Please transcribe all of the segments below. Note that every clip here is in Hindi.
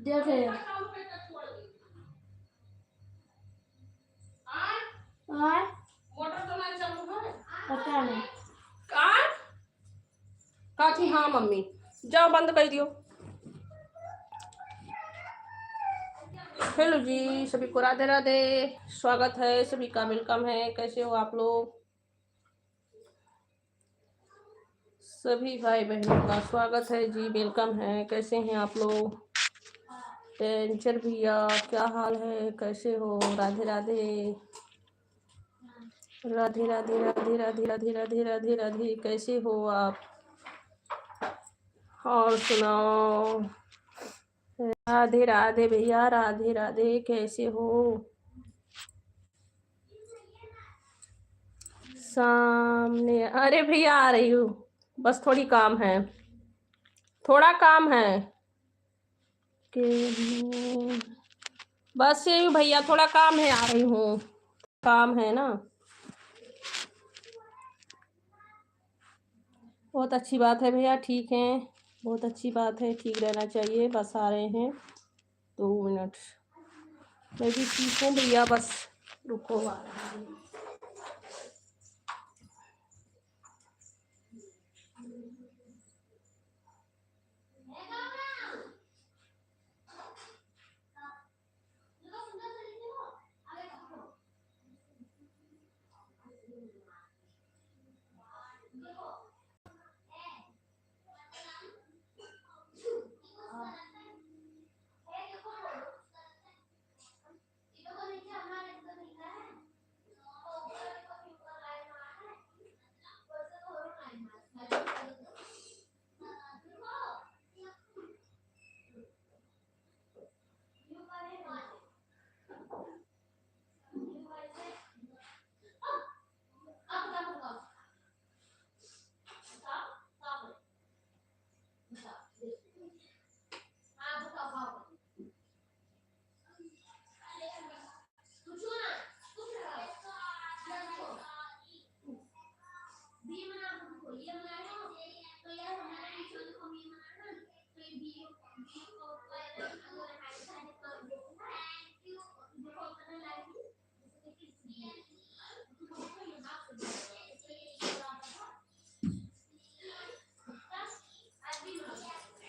देखे मोटर तो नहीं चालू है, पता नहीं काठी। हाँ मम्मी जाओ बंद कर दियो। हेलो जी, सभी को राधे राधे, स्वागत है सभी का, वेलकम है। कैसे हो आप लोग? सभी भाई बहनों का स्वागत है जी, वेलकम है। कैसे हैं आप लोग? टेंशन भैया क्या हाल है, कैसे हो? राधे राधे राधे राधे राधे राधे राधे राधे राधे राधे, कैसे हो आप? और सुनाओ। राधे राधे भैया, राधे राधे, कैसे हो? सामने, अरे भैया आ रही हूँ, बस थोड़ी काम है, थोड़ा काम है कि बस यही भैया, थोड़ा काम है, आ रही हूँ, काम है ना। बहुत अच्छी बात है भैया, ठीक है, बहुत अच्छी बात है, ठीक रहना चाहिए। बस आ रहे हैं 2 मिनट, मैं भी ठीक हूँ भैया, बस रुको आ रही हूँ।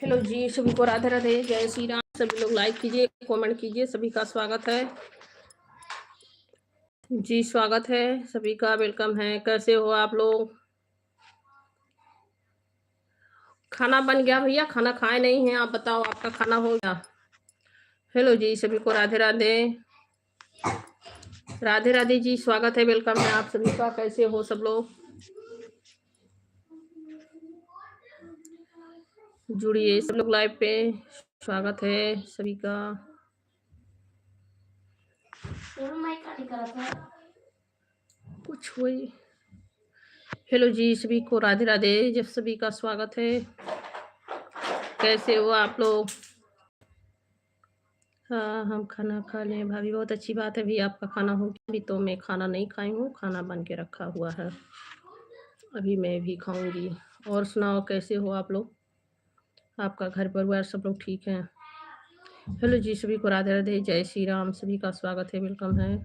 हेलो जी, सभी को राधे राधे, जय श्री राम। सभी लोग लाइक कीजिए, कमेंट कीजिए, सभी का स्वागत है जी, स्वागत है सभी का, वेलकम है। कैसे हो आप लोग? खाना बन गया भैया? खाना खाए नहीं हैं, आप बताओ, आपका खाना हो गया? हेलो जी, सभी को राधे राधे, राधे राधे जी, स्वागत है, वेलकम है आप सभी का। कैसे हो सब लोग? जुड़िए सब लोग लाइव पे, स्वागत है सभी का। कुछ हुई। हेलो जी, सभी को राधे राधे, जब सभी का स्वागत है। कैसे हो आप लोग? हाँ, हम खाना खा लें भाभी, बहुत अच्छी बात है भी, आपका खाना हो गया। अभी तो मैं खाना नहीं खाई हूँ, खाना बन के रखा हुआ है, अभी मैं भी खाऊंगी। और सुनाओ, कैसे हो आप लोग? आपका घर परिवार सब लोग ठीक हैं? हेलो जी, सभी को राधे राधे, जय श्री राम, सभी का स्वागत है, वेलकम है।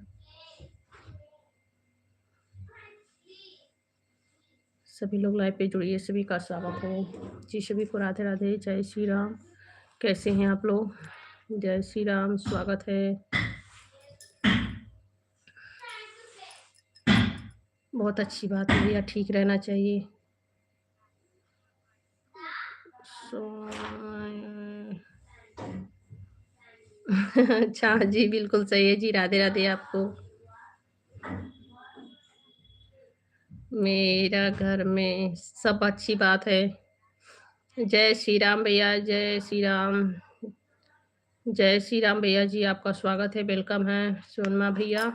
सभी लोग लाइव पे जुड़िए, सभी का स्वागत है जी, सभी को राधे राधे, जय श्री राम। कैसे हैं आप लोग? जय श्री राम, स्वागत है। बहुत अच्छी बात है भैया, ठीक रहना चाहिए। अच्छा जी, बिल्कुल सही है जी, राधे राधे आपको। मेरा घर में सब अच्छी बात है। जय श्री राम भैया, जय श्री राम, जय श्री राम भैया जी, आपका स्वागत है, वेलकम है। सोनमा भैया,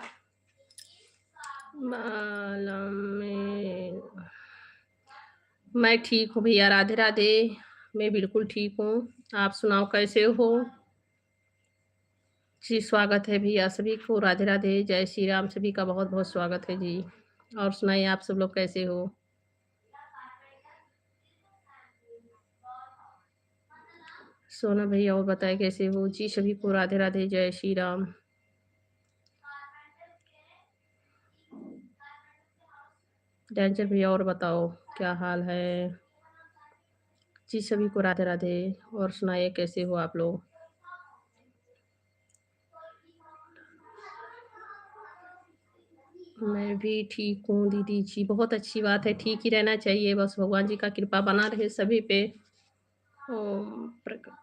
मैं ठीक हूँ भैया, राधे राधे, मैं बिल्कुल ठीक हूँ। आप सुनाओ, कैसे हो जी? स्वागत है भैया सभी को, राधे राधे, जय श्री राम, सभी का बहुत बहुत स्वागत है जी। और सुनाइए, आप सब लोग कैसे हो? सोना भैया और बताएं कैसे हो जी? सभी को राधे राधे, जय श्री राम। डेंजर भैया और बताओ क्या हाल है जी? सभी को राधे राधे। और सुनाइए कैसे हो आप लोग? मैं भी ठीक हूँ दीदी जी। बहुत अच्छी बात है, ठीक ही रहना चाहिए, बस भगवान जी का कृपा बना रहे सभी पे। ओम प्रकाश।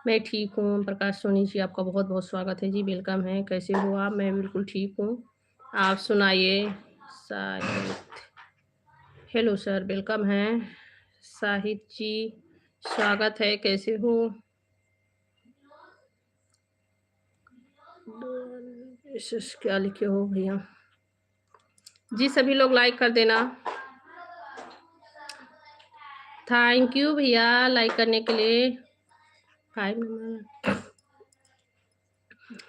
मैं ठीक हूँ प्रकाश सोनी जी, आपका बहुत बहुत स्वागत है जी, वेलकम है। कैसे हो आप? मैं बिल्कुल ठीक हूँ, आप सुनाइए। साहिद, हेलो सर, वेलकम है। साहिद जी स्वागत है, कैसे हो? क्या लिखे हो भैया जी? सभी लोग लाइक कर देना। थैंक यू भैया लाइक करने के लिए। 5 नंबर,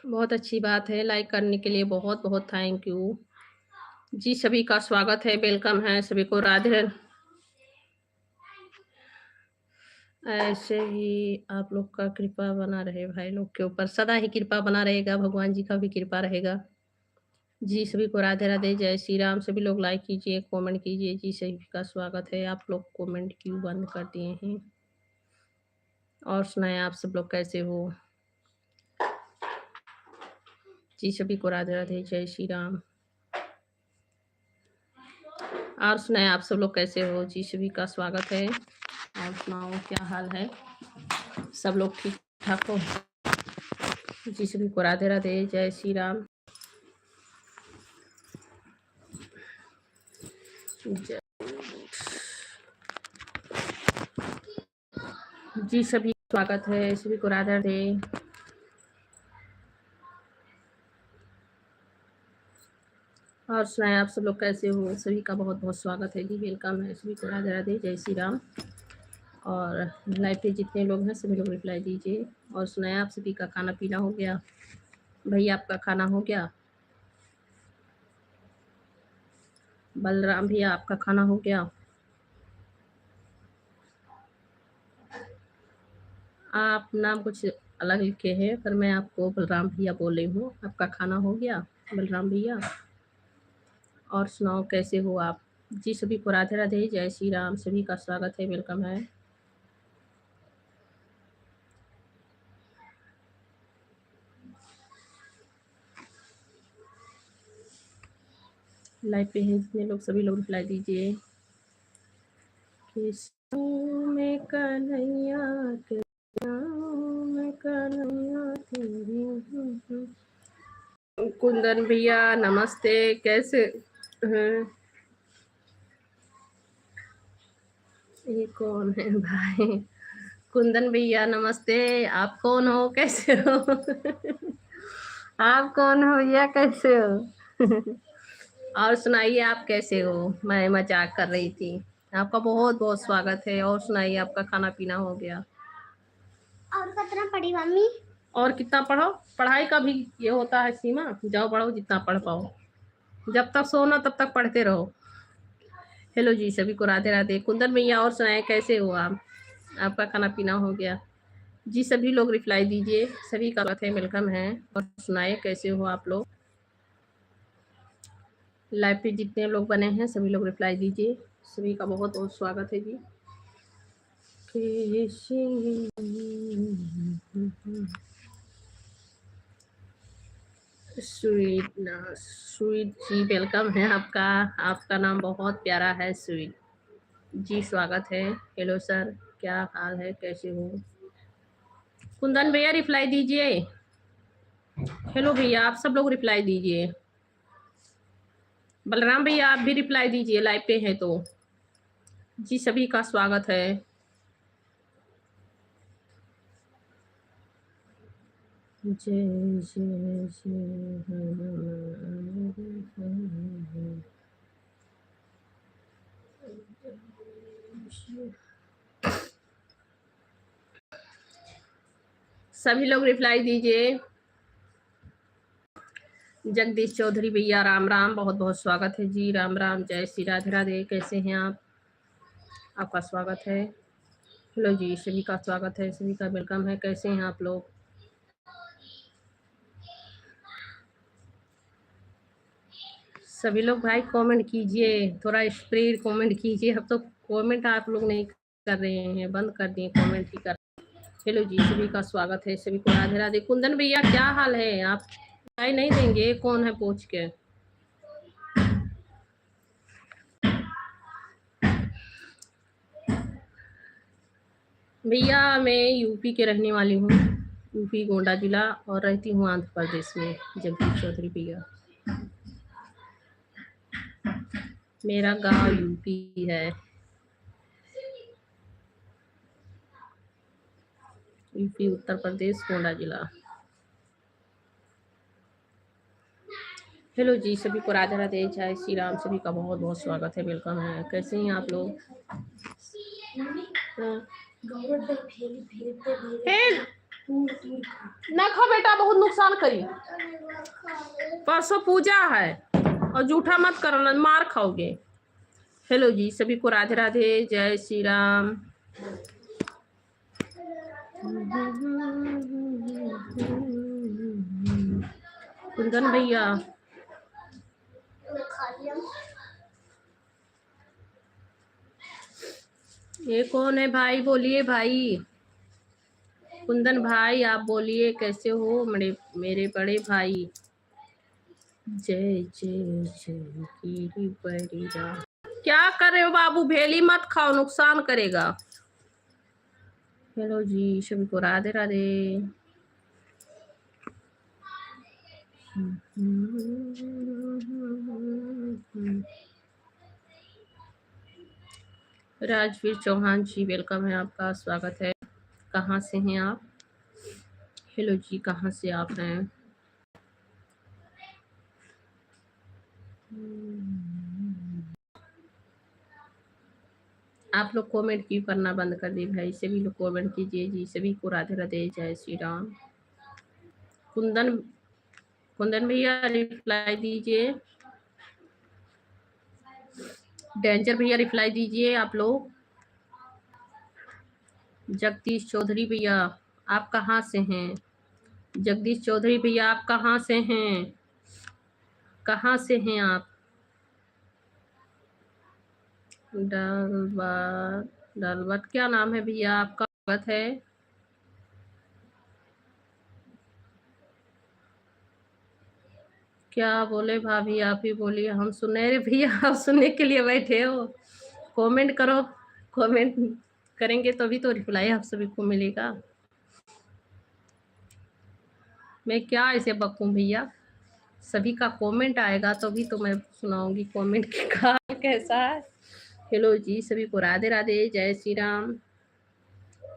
बहुत अच्छी बात है, लाइक करने के लिए बहुत बहुत थैंक यू जी। सभी का स्वागत है, वेलकम है सभी को, राधे। ऐसे ही आप लोग का कृपा बना रहे, भाई लोग के ऊपर सदा ही कृपा बना रहेगा, भगवान जी का भी कृपा रहेगा जी। सभी को राधे राधे, जय श्री राम। सभी लोग लाइक कीजिए, कमेंट कीजिए जी, सभी का स्वागत है। आप लोग कमेंट क्यों बंद कर दिए हैं? और सुनाए आप सब लोग कैसे हो जी? सभी को राधे राधे, जय श्री राम। और सुनाए आप सब लोग कैसे हो जी? सभी का स्वागत है। और सुनाओ क्या हाल है? सब लोग ठीक ठाक हो जी? सभी को राधे राधे, जय श्री राम। जी सभी स्वागत है, सभी को राधे राधे। और सुनाए आप सब लोग कैसे हो? सभी का बहुत बहुत स्वागत है जी, वेलकम है सभी को, राधे राधे, जय श्री राम। और लाइव पे जितने लोग हैं सभी लोग रिप्लाई दीजिए। और सुनाए आप सभी का खाना पीना हो गया? भैया आपका खाना हो गया? बलराम भैया आपका खाना हो गया? आप नाम कुछ अलग लिखे हैं, पर मैं आपको बलराम भैया बोल रही हूँ। आपका खाना हो गया बलराम भैया? और सुनाओ कैसे हो आप जी? सभी को राधे राधे, जय श्री राम। सभी का स्वागत है, वेलकम है। लाइव पे हैं जितने लोग सभी लोग रिप्लाई दीजिए। में कन्हैया में कन्हैया तेरी। कुंदन भैया नमस्ते, कैसे हैं? ये कौन है भाई? कुंदन भैया नमस्ते, आप कौन हो, कैसे हो? आप कौन हो या कैसे हो? और सुनाइए आप कैसे हो? मैं मजाक कर रही थी। आपका बहुत बहुत स्वागत है। और सुनाइए आपका खाना पीना हो गया? और कितना पढ़ी मम्मी? और कितना पढ़ो? पढ़ाई का भी ये होता है सीमा, जाओ पढ़ो जितना पढ़ पाओ, जब तक सोना तब तक पढ़ते रहो। हेलो जी, सभी को राधे राधे। कुंदन भैया और सुनाए कैसे हो आप? आपका खाना पीना हो गया जी? सभी लोग रिप्लाई दीजिए, सभी का बात है, वेलकम है। और सुनाए कैसे हो आप लोग? लाइव पे जितने लोग बने हैं सभी लोग रिप्लाई दीजिए, सभी का बहुत बहुत स्वागत है जी। स्वीट स्वीट जी, वेलकम है आपका। आपका नाम बहुत प्यारा है, स्वीट जी, स्वागत है। हेलो सर, क्या हाल है, कैसे हो? कुंदन भैया रिप्लाई दीजिए। हेलो भैया, आप सब लोग रिप्लाई दीजिए। बलराम भैया आप भी रिप्लाई दीजिए, लाइव पे हैं तो जी। सभी का स्वागत है। जय जय जय। सभी लोग रिप्लाई दीजिए। जगदीश चौधरी भैया राम राम, बहुत बहुत स्वागत है जी, राम राम, जय श्री राधे राधे। कैसे हैं आप? आपका स्वागत है। हेलो जी, सभी का स्वागत है, सभी का वेलकम है। कैसे हैं आप लोग? सभी लोग भाई कमेंट कीजिए, थोड़ा स्प्रेड कमेंट कीजिए। अब तो कमेंट आप लोग नहीं कर रहे हैं, बंद कर दिए कमेंट ही कर। हेलो जी, सभी का स्वागत है, सभी को राधे राधे। कुंदन भैया क्या हाल है? आप चाय नहीं देंगे? कौन है पूछ के? भैया मैं यूपी के रहने वाली हूँ, यूपी गोंडा जिला, और रहती हूँ आंध्र प्रदेश में, जगदीश चौधरी भैया। मेरा गांव यूपी है, यूपी उत्तर प्रदेश गोंडा जिला। हेलो जी, सभी को राधे राधे, जय श्री राम। सभी का बहुत बहुत स्वागत है, वेलकम है। कैसे हैं आप लोग? ना खा बेटा, बहुत नुकसान करी। परसों पूजा है और जूठा मत करना, मार खाओगे। हेलो जी, सभी को राधे राधे, जय श्री राम। कुंदन भैया ये कौन है भाई? बोलिए भाई। कुंदन भाई आप बोलिए, कैसे हो मेरे बड़े भाई? जय जय जय गिरी बरिरा। क्या कर रहे हो बाबू? भेली मत खाओ, नुकसान करेगा। हेलो जी, सभी को राधे राधे। राजवीर चौहान जी, वेलकम है, आपका स्वागत है। कहाँ से हैं आप? हेलो जी, कहाँ से आप हैं? आप लोग कमेंट क्यों करना बंद कर दिए भाई? सभी लोग कमेंट कीजिए जी। सभी को राधे राधे, जय श्री राम। कुंदन कुंदन भैया रिप्लाई दीजिए। डेंजर भैया रिप्लाई दीजिए आप लोग। जगदीश चौधरी भैया आप कहाँ से हैं? जगदीश चौधरी भैया आप कहाँ से हैं? कहाँ से हैं आप? डालवट क्या नाम है भैया आपका? स्वागत है। क्या बोले भाभी? आप ही बोलिए, हम सुने रे भैया। आप सुनने के लिए बैठे हो? कमेंट करो, कमेंट करेंगे तभी तो रिप्लाई आप सभी को मिलेगा। मैं क्या ऐसे बकूं भैया? सभी का कमेंट आएगा तभी तो मैं सुनाऊंगी कमेंट का कैसा है। हेलो जी, सभी को राधे राधे, जय श्री राम।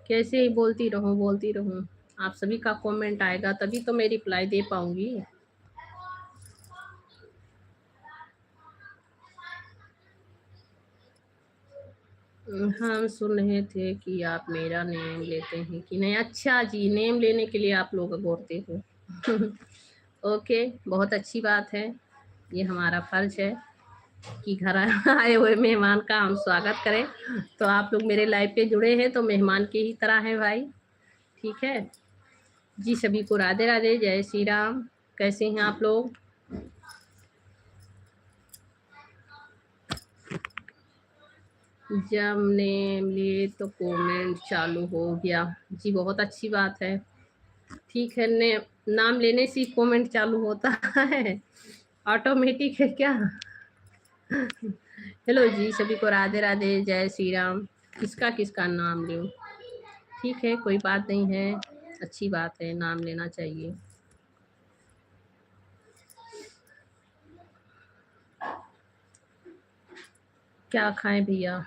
कैसे ही बोलती रहूं। आप सभी का कमेंट आएगा तभी तो मैं रिप्लाई दे पाऊंगी। हम सुन रहे थे कि आप मेरा नेम लेते हैं कि नहीं। अच्छा जी, नेम लेने के लिए आप लोग बोलते हो। ओके, बहुत अच्छी बात है। ये हमारा फर्ज है कि घर आए हुए मेहमान का हम स्वागत करें। तो आप लोग मेरे लाइव पे जुड़े हैं तो मेहमान के ही तरह हैं भाई, ठीक है जी। सभी को राधे राधे, जय श्री राम। कैसे हैं आप लोग? जब नेम लिए तो कमेंट चालू हो गया जी, बहुत अच्छी बात है। ठीक है, ने नाम लेने से कमेंट चालू होता है, ऑटोमेटिक है क्या? हेलो जी, सभी को राधे राधे, जय श्री राम। किसका किसका नाम लूं? ठीक है, कोई बात नहीं है, अच्छी बात है, नाम लेना चाहिए। क्या खाएं भैया?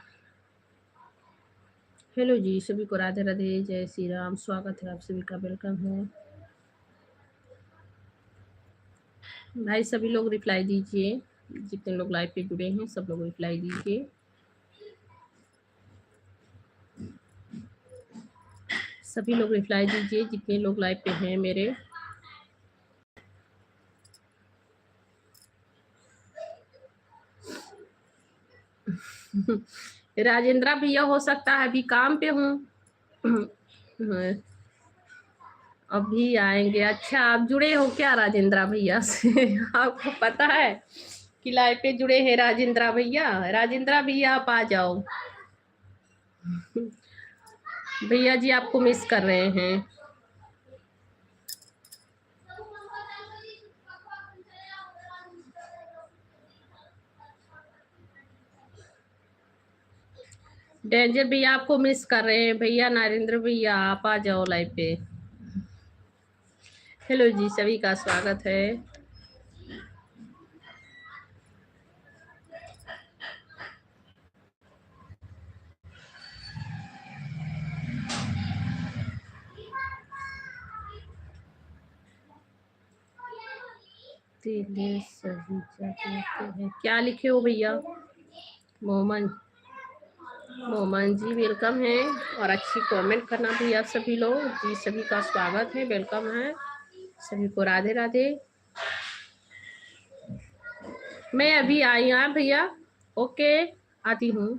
हेलो जी, सभी को राधे राधे, जय श्री राम। स्वागत है आप सभी का, वेलकम है भाई। सभी लोग रिप्लाई दीजिए, जितने लोग लाइव पे जुड़े हैं सब लोग रिप्लाई दीजिए। सभी लोग रिप्लाई दीजिए जितने लोग लाइव पे हैं मेरे। राजेंद्रा भैया हो सकता है अभी काम पे हूँ, अभी आएंगे। अच्छा, आप जुड़े हो क्या राजेंद्रा भैया से? आपको पता है कि लाइव पे जुड़े हैं राजेंद्रा भैया? राजेंद्रा भैया आप आ जाओ। भैया जी आपको मिस कर रहे हैं। डेंजर भैया आपको मिस कर रहे हैं। भैया नरेंद्र भैया आप आ जाओ लाइव पे। हेलो जी, सभी का स्वागत है। सही हैं। क्या लिखे हो भैया? मोमन मोमन जी वेलकम है। और अच्छी कमेंट करना भैया सभी लोग जी, सभी का स्वागत है, वेलकम है सभी को। राधे राधे। मैं अभी आई हूँ भैया। ओके, आती हूँ।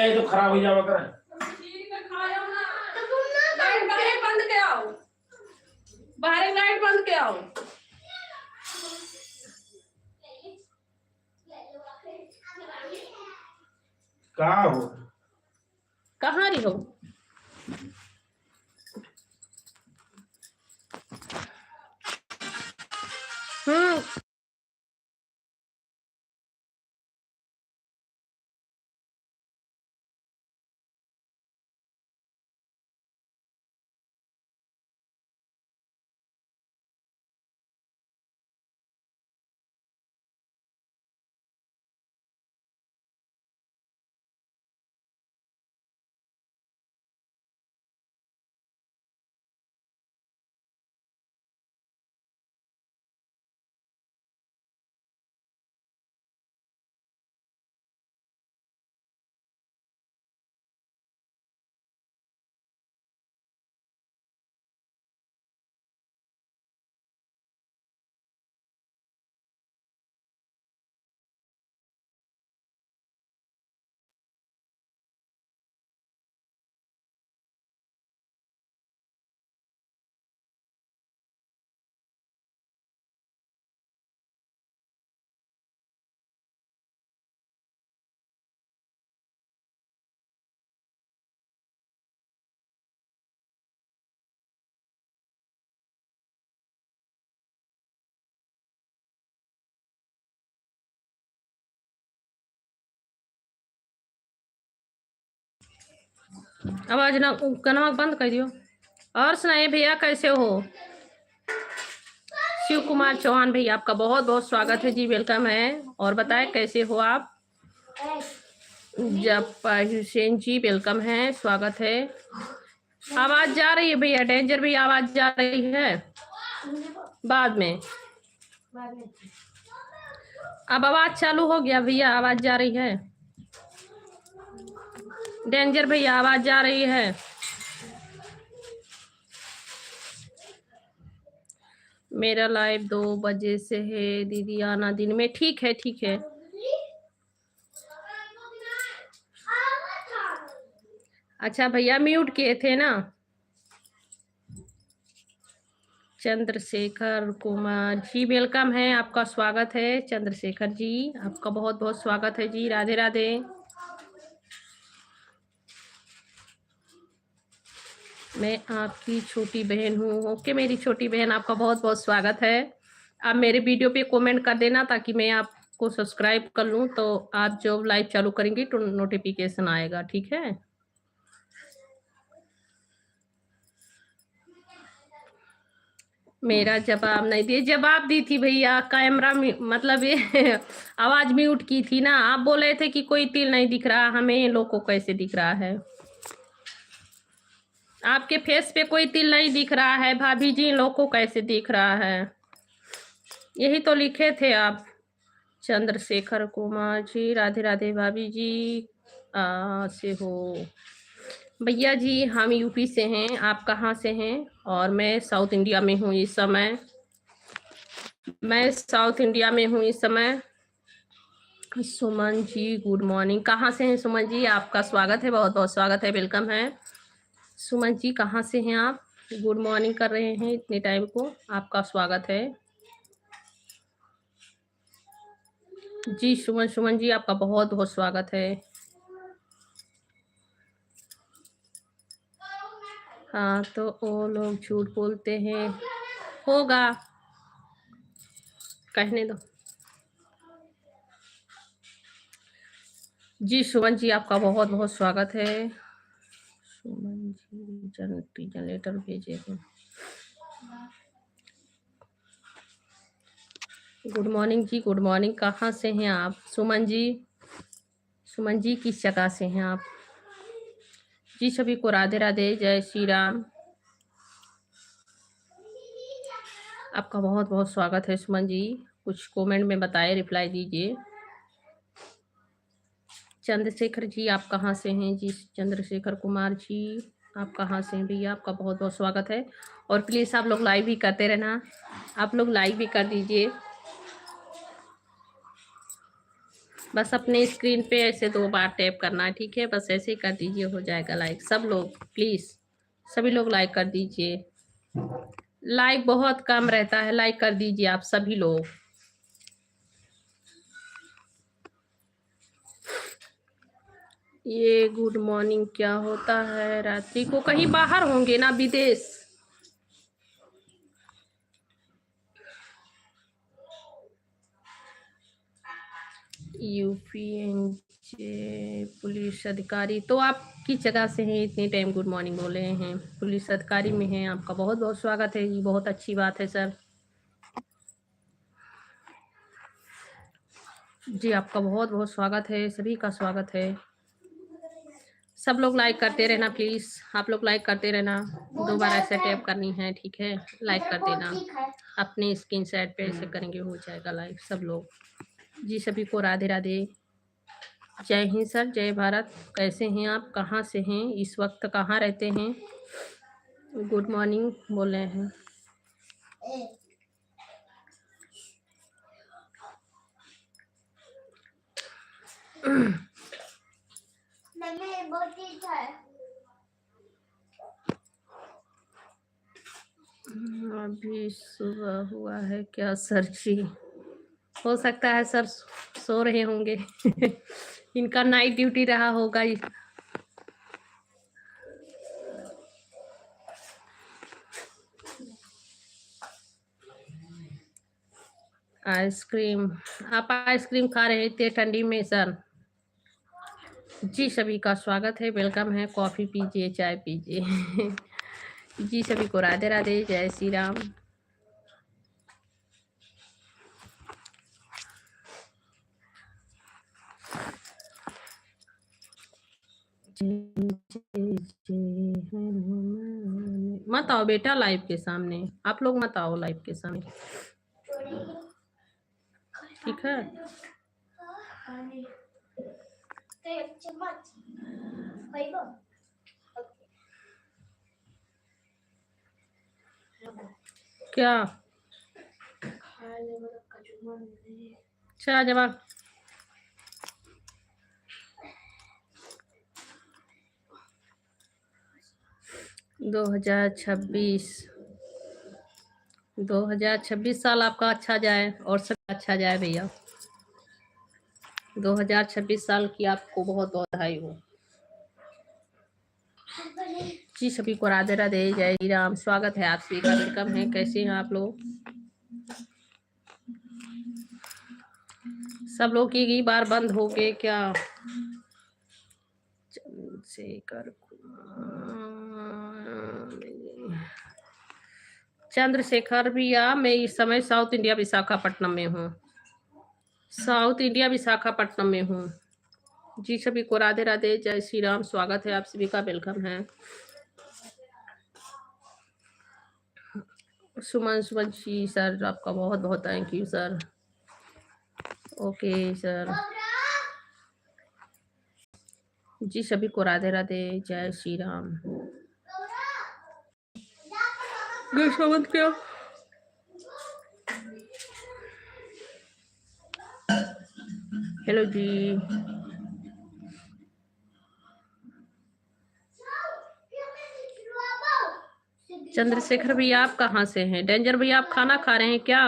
तो खराब हो जावा कर। लाइट बंद के आओ, बाहर लाइट बंद के आओ। कहाँ हो? कहाँ रही हो? आवाज ना कनवा बंद कर दियो। और सुनाइए भैया, कैसे हो? शिव कुमार चौहान भैया आपका बहुत बहुत स्वागत है जी, वेलकम है। और बताएं कैसे हो आप? जप्पा हुसैन जी वेलकम है, स्वागत है। आवाज जा रही है भैया? डेंजर भैया आवाज जा रही है? बाद में अब आवाज चालू हो गया भैया, आवाज जा रही है? डेंजर भैया आवाज जा रही है? मेरा लाइव 2 बजे से है दीदी, आना दिन में। ठीक है, ठीक है। अच्छा भैया म्यूट किए थे ना? चंद्रशेखर कुमार जी वेलकम है, आपका स्वागत है। चंद्रशेखर जी आपका बहुत बहुत स्वागत है जी, राधे राधे। मैं आपकी छोटी बहन हूँ। ओके मेरी छोटी बहन, आपका बहुत बहुत स्वागत है। आप मेरे वीडियो पे कमेंट कर देना ताकि मैं आपको सब्सक्राइब कर लूँ, तो आप जब लाइव चालू करेंगी तो नोटिफिकेशन आएगा, ठीक है? मेरा जवाब नहीं दिए, जवाब दी थी भैया। कैमरा मतलब ये आवाज म्यूट की थी ना। आप बोले थे कि कोई तिल नहीं दिख रहा, हमें लोग को कैसे दिख रहा है? आपके फेस पे कोई तिल नहीं दिख रहा है भाभी जी, लोग को कैसे दिख रहा है? यही तो लिखे थे आप। चंद्रशेखर कुमार जी, राधे राधे भाभी जी। से हो भैया जी, हम यूपी से हैं, आप कहाँ से हैं? और मैं साउथ इंडिया में हूँ इस समय। मैं साउथ इंडिया में हूँ इस समय। Suman ji good morning. कहाँ से हैं सुमन जी? आपका स्वागत है, बहुत बहुत स्वागत है, वेलकम है। सुमन जी कहाँ से हैं आप? गुड मॉर्निंग कर रहे हैं इतने टाइम को, आपका स्वागत है। जी सुमन सुमन जी आपका बहुत बहुत स्वागत है। हाँ तो वो लोग झूठ बोलते हैं, होगा, कहने दो। जी सुमन जी आपका बहुत बहुत स्वागत है। सुमन जी जनरेटर भेजे हैं। गुड मॉर्निंग जी, गुड मॉर्निंग। कहाँ से हैं आप सुमन जी? सुमन जी किस जगह से हैं आप? जी सभी को राधे राधे, जय श्री राम। आपका बहुत बहुत स्वागत है सुमन जी। कुछ कमेंट में बताएं, रिप्लाई दीजिए। चंद्रशेखर जी आप कहाँ से हैं? जी चंद्रशेखर कुमार जी आप कहाँ से हैं भैया? आपका बहुत बहुत स्वागत है। और प्लीज़ आप लोग लाइव भी करते रहना, आप लोग लाइव भी कर दीजिए। बस अपने स्क्रीन पे ऐसे 2 बार टैप करना है, ठीक है? बस ऐसे ही कर दीजिए, हो जाएगा लाइक। सब लोग प्लीज़, सभी लोग लाइक कर दीजिए। लाइक बहुत कम रहता है, लाइक कर दीजिए आप सभी लोग। ये गुड मॉर्निंग क्या होता है रात्रि को? कहीं बाहर होंगे ना, विदेश। यूपीएनजे पुलिस अधिकारी, तो आप किस जगह से हैं? इतने टाइम गुड मॉर्निंग बोल रहे हैं, पुलिस अधिकारी में हैं। आपका बहुत बहुत स्वागत है जी, बहुत अच्छी बात है सर जी। आपका बहुत बहुत स्वागत है, सभी का स्वागत है। सब लोग लाइक करते रहना प्लीज़, आप लोग लाइक करते रहना। 2 बार ऐसे टैप करनी है, ठीक है? लाइक कर देना, अपने स्क्रीन शॉट पे ऐसे करेंगे, हो जाएगा लाइक। सब लोग जी, सभी को राधे राधे, जय हिंद सर, जय भारत। कैसे हैं आप? कहाँ से हैं इस वक्त? कहाँ रहते हैं? गुड मॉर्निंग बोल रहे हैं। अभी सुबह हुआ है क्या सर जी? हो सकता है सर सो रहे होंगे। इनका नाइट ड्यूटी रहा होगा। आइसक्रीम, आप आइसक्रीम खा रहे थे ठंडी में सर? जी सभी का स्वागत है, वेलकम है। कॉफ़ी पीजिए, चाय पीजिए। जी सभी को राधे राधे, जय श्री राम। मत आओ बेटा लाइव के सामने, आप लोग मत आओ लाइव के सामने, ठीक है? क्या अच्छा जवाब 2026 2026 साल आपका अच्छा जाए और सब अच्छा जाए भैया। 2026 साल की आपको बहुत बहुत बधाई हो जी। सभी को राधे राधे, जय श्री राम। स्वागत है आप सभी का, वेलकम है। कैसे हैं आप लोग? सब लोग एक ही बार बंद हो गए क्या? चंद्रशेखर चंद्रशेखर भैया, मैं इस समय साउथ इंडिया विशाखापट्टनम में हूँ। साउथ इंडिया विशाखापट्टनम में हूँ जी। सभी को राधे राधे, जय श्री राम। स्वागत है आप सभी का, वेलकम है। सुमन सुमन जी सर, आपका बहुत बहुत thank you sir. Okay sir जी, सभी को राधे राधे, जय श्री राम। मत क्या हेलो जी। चंद्रशेखर भैया आप कहाँ से हैं? डेंजर भैया आप खाना खा रहे हैं क्या?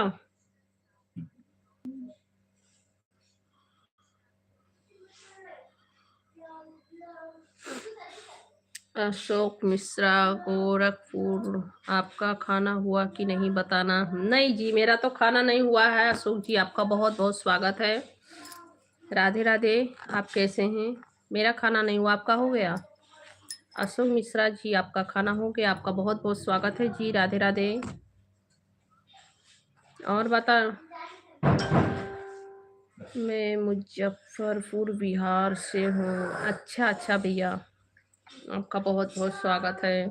अशोक मिश्रा गोरखपुर, आपका खाना हुआ कि नहीं बताना। नहीं जी, मेरा तो खाना नहीं हुआ है। अशोक जी आपका बहुत बहुत स्वागत है। राधे राधे, आप कैसे हैं? मेरा खाना नहीं हुआ, आपका हो गया? अशोक मिश्रा जी आपका खाना हो गया, आपका बहुत बहुत स्वागत है जी। राधे राधे। और बता, मैं मुजफ्फरपुर बिहार से हूँ। अच्छा अच्छा भैया, आपका बहुत बहुत स्वागत है।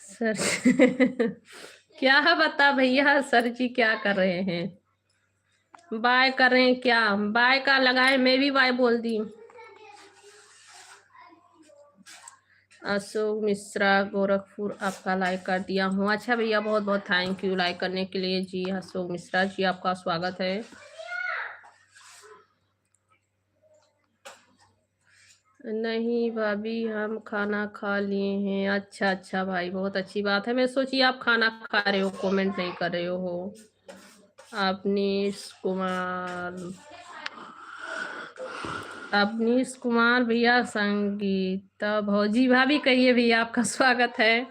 सर क्या बता भैया, सर जी क्या कर रहे हैं? बाय कर रहे हैं क्या? बाय का लगाए, मैं भी बाय बोल दी। अशोक मिश्रा गोरखपुर, आपका लाइक कर दिया हूँ। अच्छा भैया, बहुत बहुत थैंक यू लाइक करने के लिए जी। अशोक मिश्रा जी आपका स्वागत है। नहीं भाभी, हम खाना खा लिए हैं। अच्छा अच्छा भाई, बहुत अच्छी बात है। मैं सोची आप खाना खा रहे हो, कमेंट नहीं कर रहे हो। अवनीश कुमार, अवनीश कुमार भैया, संगीता भौजी भाभी कहिए भैया, आपका स्वागत है।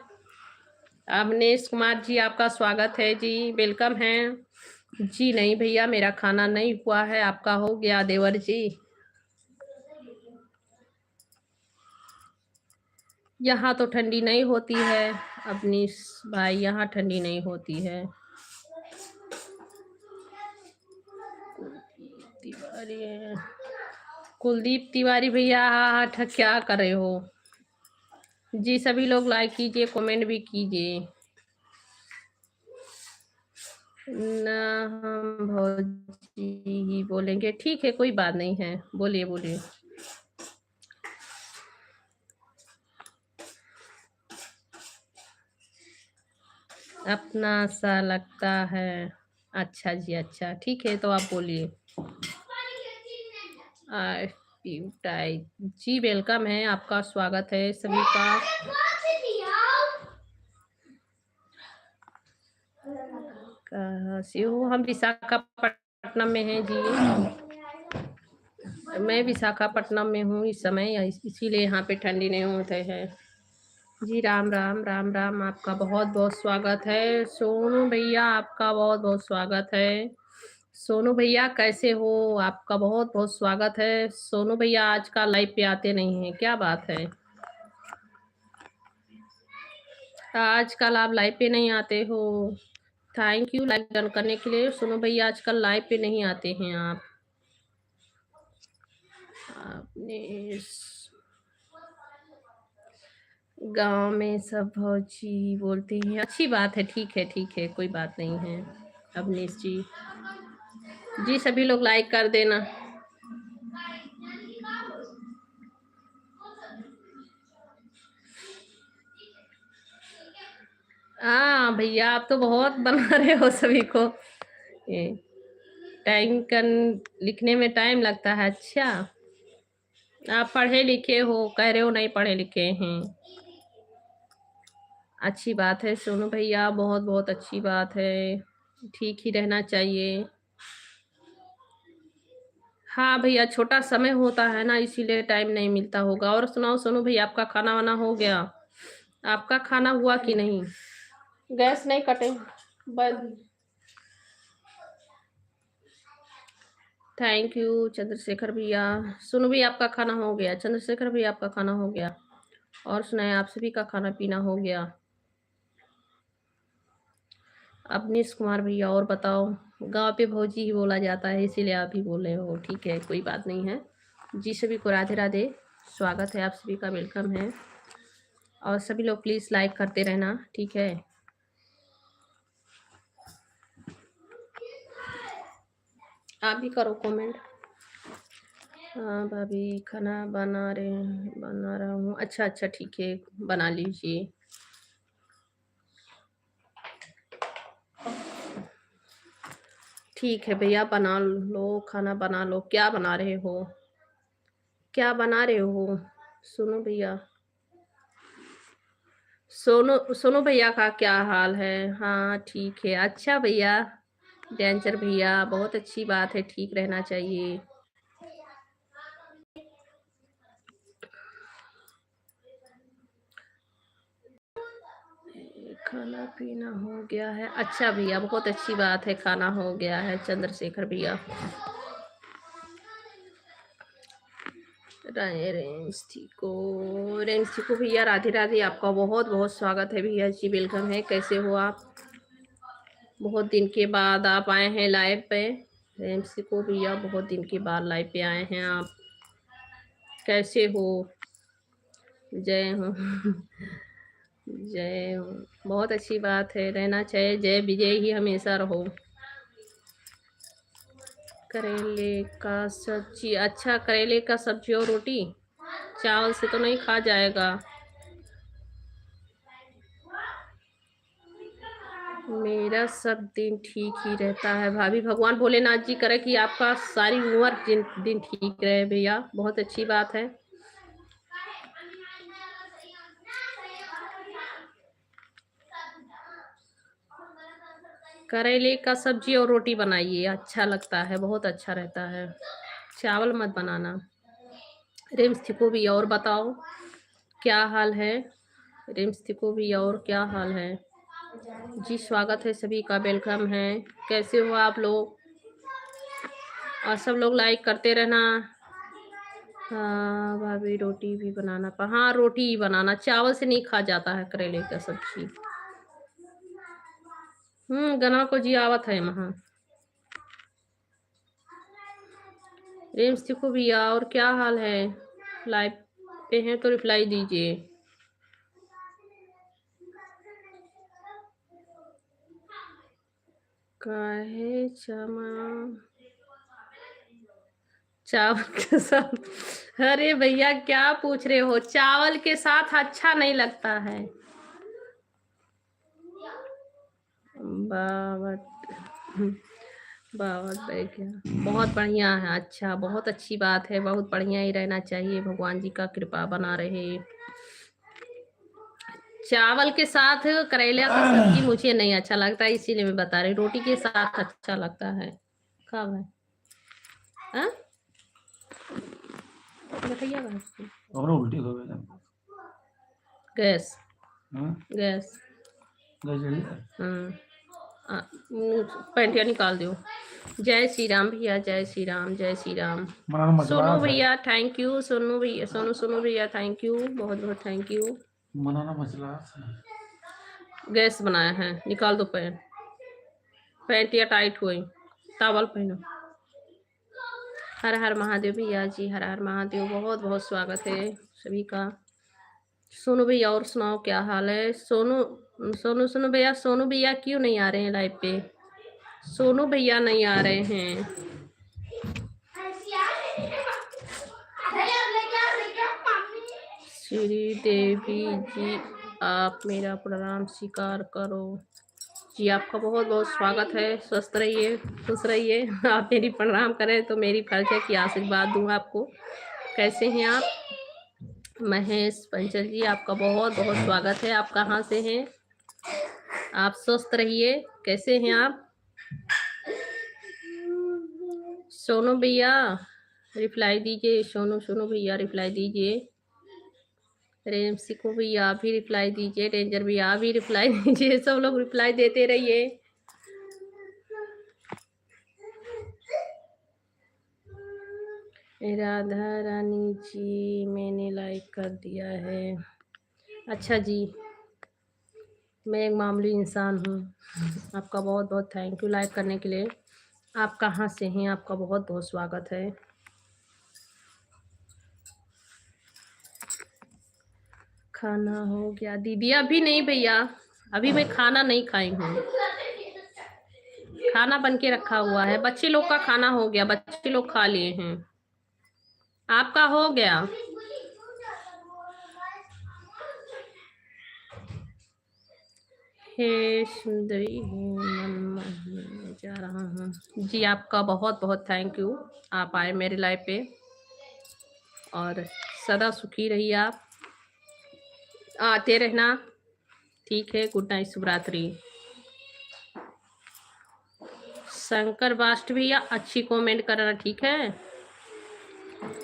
अवनीश कुमार जी आपका स्वागत है जी, वेलकम है जी। नहीं भैया, मेरा खाना नहीं हुआ है, आपका हो गया देवर जी? यहाँ तो ठंडी नहीं होती है अवनीश भाई, यहाँ ठंडी नहीं होती है। तिवारी, कुलदीप तिवारी भैया, हाँ हाँ, क्या कर रहे हो जी? सभी लोग लाइक कीजिए, कमेंट भी कीजिए ना। हम भौजी ही बोलेंगे, ठीक है, कोई बात नहीं है, बोलिए बोलिए। अपना सा लगता है। अच्छा जी, अच्छा ठीक है, तो आप बोलिए। जी वेलकम है, आपका स्वागत है सभी का। कहाँ से हो? हम विशाखापट्टनम में हैं जी। मैं विशाखापट्टनम में हूँ इस समय, इसीलिए यहाँ पे ठंडी नहीं होते है जी। राम राम राम राम, आपका बहुत बहुत स्वागत है। सोनू भैया आपका बहुत बहुत स्वागत है। सोनू भैया कैसे हो? आपका बहुत बहुत स्वागत है। सोनू भैया आजकल लाइव पे आते नहीं हैं, क्या बात है? आजकल आप लाइव पे नहीं आते हो। थैंक यू लाइक डन करने के लिए। सोनू भैया आजकल लाइव पे नहीं आते हैं आप। आपने गांव में सब भौजी बोलते हैं, अच्छी बात है, ठीक है, कोई बात नहीं है। अवनीश जी, जी सभी लोग लाइक कर देना। हाँ भैया, आप तो बहुत बना रहे हो सभी को। ये टाइम कर लिखने में टाइम लगता है। अच्छा, आप पढ़े लिखे हो, कह रहे हो नहीं पढ़े लिखे हैं। अच्छी बात है सोनू भैया, बहुत बहुत अच्छी बात है, ठीक ही रहना चाहिए। हाँ भैया, छोटा समय होता है ना, इसीलिए टाइम नहीं मिलता होगा। और सुनाओ सोनू भैया, आपका खाना वाना हो गया? आपका खाना हुआ कि नहीं? गैस नहीं कटे बंद। थैंक यू चंद्रशेखर भैया। सोनू भैया आपका खाना हो गया, चंद्रशेखर भैया आपका खाना हो गया। और सुनाए, आप सभी का खाना पीना हो गया? अवनीश कुमार भैया, और बताओ। गांव पे भौजी ही बोला जाता है, इसीलिए आप ही बोल रहे हो, ठीक है, कोई बात नहीं है जी। सभी को राधे राधे। स्वागत है, आप सभी का वेलकम है। और सभी लोग प्लीज़ लाइक करते रहना, ठीक है। आप भी करो कमेंट। हाँ भाभी खाना बना रहा हूँ। अच्छा अच्छा ठीक है, बना लीजिए। ठीक है भैया, बना लो, खाना बना लो। क्या बना रहे हो? क्या बना रहे हो? सुनो भैया, सोनू भैया का क्या हाल है? हाँ ठीक है। अच्छा भैया, डेंजर भैया, बहुत अच्छी बात है, ठीक रहना चाहिए। खाना पीना हो गया है? अच्छा भैया, बहुत अच्छी बात है, खाना हो गया है। चंद्रशेखर भैया, रेंस को भैया राधे राधे, आपका बहुत बहुत स्वागत है भैया जी, वेलकम है। कैसे हो आप? बहुत दिन के बाद आप आए हैं लाइव पे। रेंस को भैया बहुत दिन के बाद लाइव पे आए हैं आप। कैसे हो? जय हो। जय हो, बहुत अच्छी बात है, रहना चाहिए। जय विजय ही हमेशा रहो। करेले का सब्जी? अच्छा, करेले का सब्जी और रोटी, चावल से तो नहीं खा जाएगा। मेरा सब दिन ठीक ही रहता है भाभी, भगवान भोलेनाथ जी करे कि आपका सारी उम्र दिन ठीक रहे भैया, बहुत अच्छी बात है। करेले का सब्जी और रोटी बनाइए, अच्छा लगता है, बहुत अच्छा रहता है। चावल मत बनाना। रिम्स को भी और बताओ क्या हाल है? रिम्स को भी और क्या हाल है जी? स्वागत है सभी का, वेलकम है। कैसे हो आप लोग? और सब लोग लाइक करते रहना। हाँ भाभी, रोटी भी बनाना हाँ, रोटी ही बनाना, चावल से नहीं खा जाता है करेले का सब्जी। गना को जी आवत है वहाँ। रेम्स को भी, और क्या हाल है? लाइव पे हैं तो रिप्लाई दीजिए। काहे चावल के साथ? अरे भैया क्या पूछ रहे हो? चावल के साथ अच्छा नहीं लगता है। बावट बावट क्या? बहुत बढ़िया है, अच्छा, बहुत अच्छी बात है, बहुत बढ़िया ही रहना चाहिए, भगवान जी का कृपा बना रहे। चावल के साथ करेला का सब्जी मुझे नहीं अच्छा लगता, इसीलिए मैं बता रही, रोटी के साथ अच्छा लगता है। कब है? हाँ? बताइए उल्टी हो गई गैस। हाँ? गैस। गैस पैंटिया निकाल दो। जय श्री राम भैया, जय श्री राम, जय श्री राम। मना मचला सोनू भैया थैंक यू, सोनू भैया, सोनू भैया थैंक यू, बहुत बहुत थैंक यू। मनाना मचला गैस बनाया है, निकाल दो पैंट, पैंटिया टाइट हुई, टावल पहनो। हर हर महादेव भैया जी, हर हर महादेव, बहुत बहुत स्वागत है सभी का। सोनू भैया और सुनाओ क्या हाल है? सोनू भैया, सोनू भैया क्यों नहीं आ रहे हैं लाइव पे? सोनू भैया नहीं आ रहे हैं। श्री देवी जी, आप मेरा प्रणाम स्वीकार करो। जी आपका बहुत बहुत स्वागत है, स्वस्थ रहिए, खुश रहिए। आप मेरी प्रणाम करें तो मेरी फर्ज है कि आशीर्वाद दूँ आपको। कैसे हैं आप? महेश पंचल जी, आपका बहुत बहुत स्वागत है। आप कहाँ से हैं? आप स्वस्थ रहिए। कैसे हैं आप? सोनू भैया रिप्लाई दीजिए, सोनू भैया रिप्लाई दीजिए। रेमसी को भी आप भी रिप्लाई दीजिए, डेंजर भी आप भी रिप्लाई दीजिए, सब लोग रिप्लाई देते रहिए। राधा रानी जी, मैंने लाइक कर दिया है। अच्छा जी, मैं एक मामूली इंसान हूँ। आपका बहुत बहुत थैंक यू लाइक करने के लिए। आप कहाँ से हैं? आपका बहुत बहुत स्वागत है। खाना हो गया दीदी? अभी नहीं भैया, अभी मैं खाना नहीं खाई हूँ। खाना बन के रखा हुआ है, बच्चे लोग का खाना हो गया, बच्चे लोग खा लिए हैं। आपका हो गया? हे सुंदरी मैं जा रहा हूँ जी। आपका बहुत बहुत थैंक यू, आप आए मेरे लाइफ पे और सदा सुखी रहिए आप, आते रहना। ठीक है, गुड नाइट, शुभ रात्रि। शंकर बास्ट भैया अच्छी कमेंट करना, ठीक है?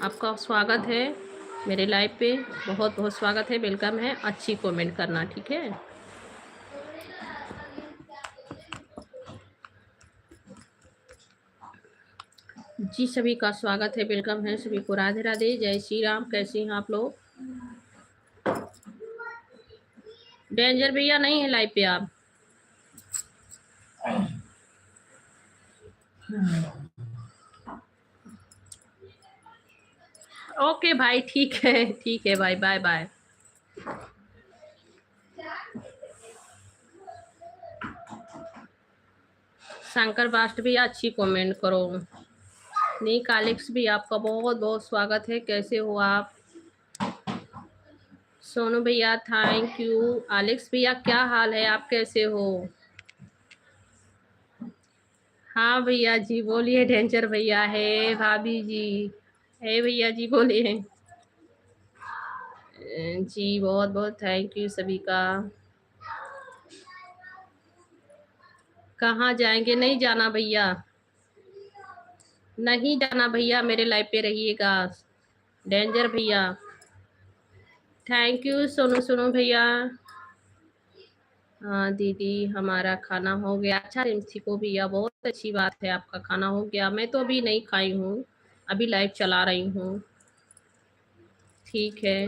आपका स्वागत है मेरे लाइव पे, बहुत बहुत स्वागत है, वेलकम है। अच्छी कमेंट करना, ठीक है? जी सभी का स्वागत है, वेलकम है सभी को। राधे राधे, जय श्री राम। कैसे हैं आप लोग? डेंजर भैया नहीं है लाइव पे आप? ओके भाई, ठीक है, ठीक है भाई, बाय बाय। शंकर बास्ट भी अच्छी कमेंट करो। निक एलेक्स भी आपका बहुत बहुत स्वागत है, कैसे हो आप? सोनू भैया थैंक यू। एलेक्स भैया क्या हाल है, आप कैसे हो? हाँ भैया जी बोलिए। डेंजर भैया है, भाभी जी है, भैया जी बोलिए। जी बहुत बहुत थैंक यू सभी का। कहाँ जाएंगे? नहीं जाना भैया, नहीं जाना भैया, मेरे लाइफ पे रहिएगा। डेंजर भैया थैंक यू। सोनू सोनू भैया हाँ दीदी हमारा खाना हो गया। अच्छा रिम्सी को भैया, बहुत अच्छी बात है, आपका खाना हो गया। मैं तो अभी नहीं खाई हूँ, अभी लाइव चला रही हूँ। ठीक है,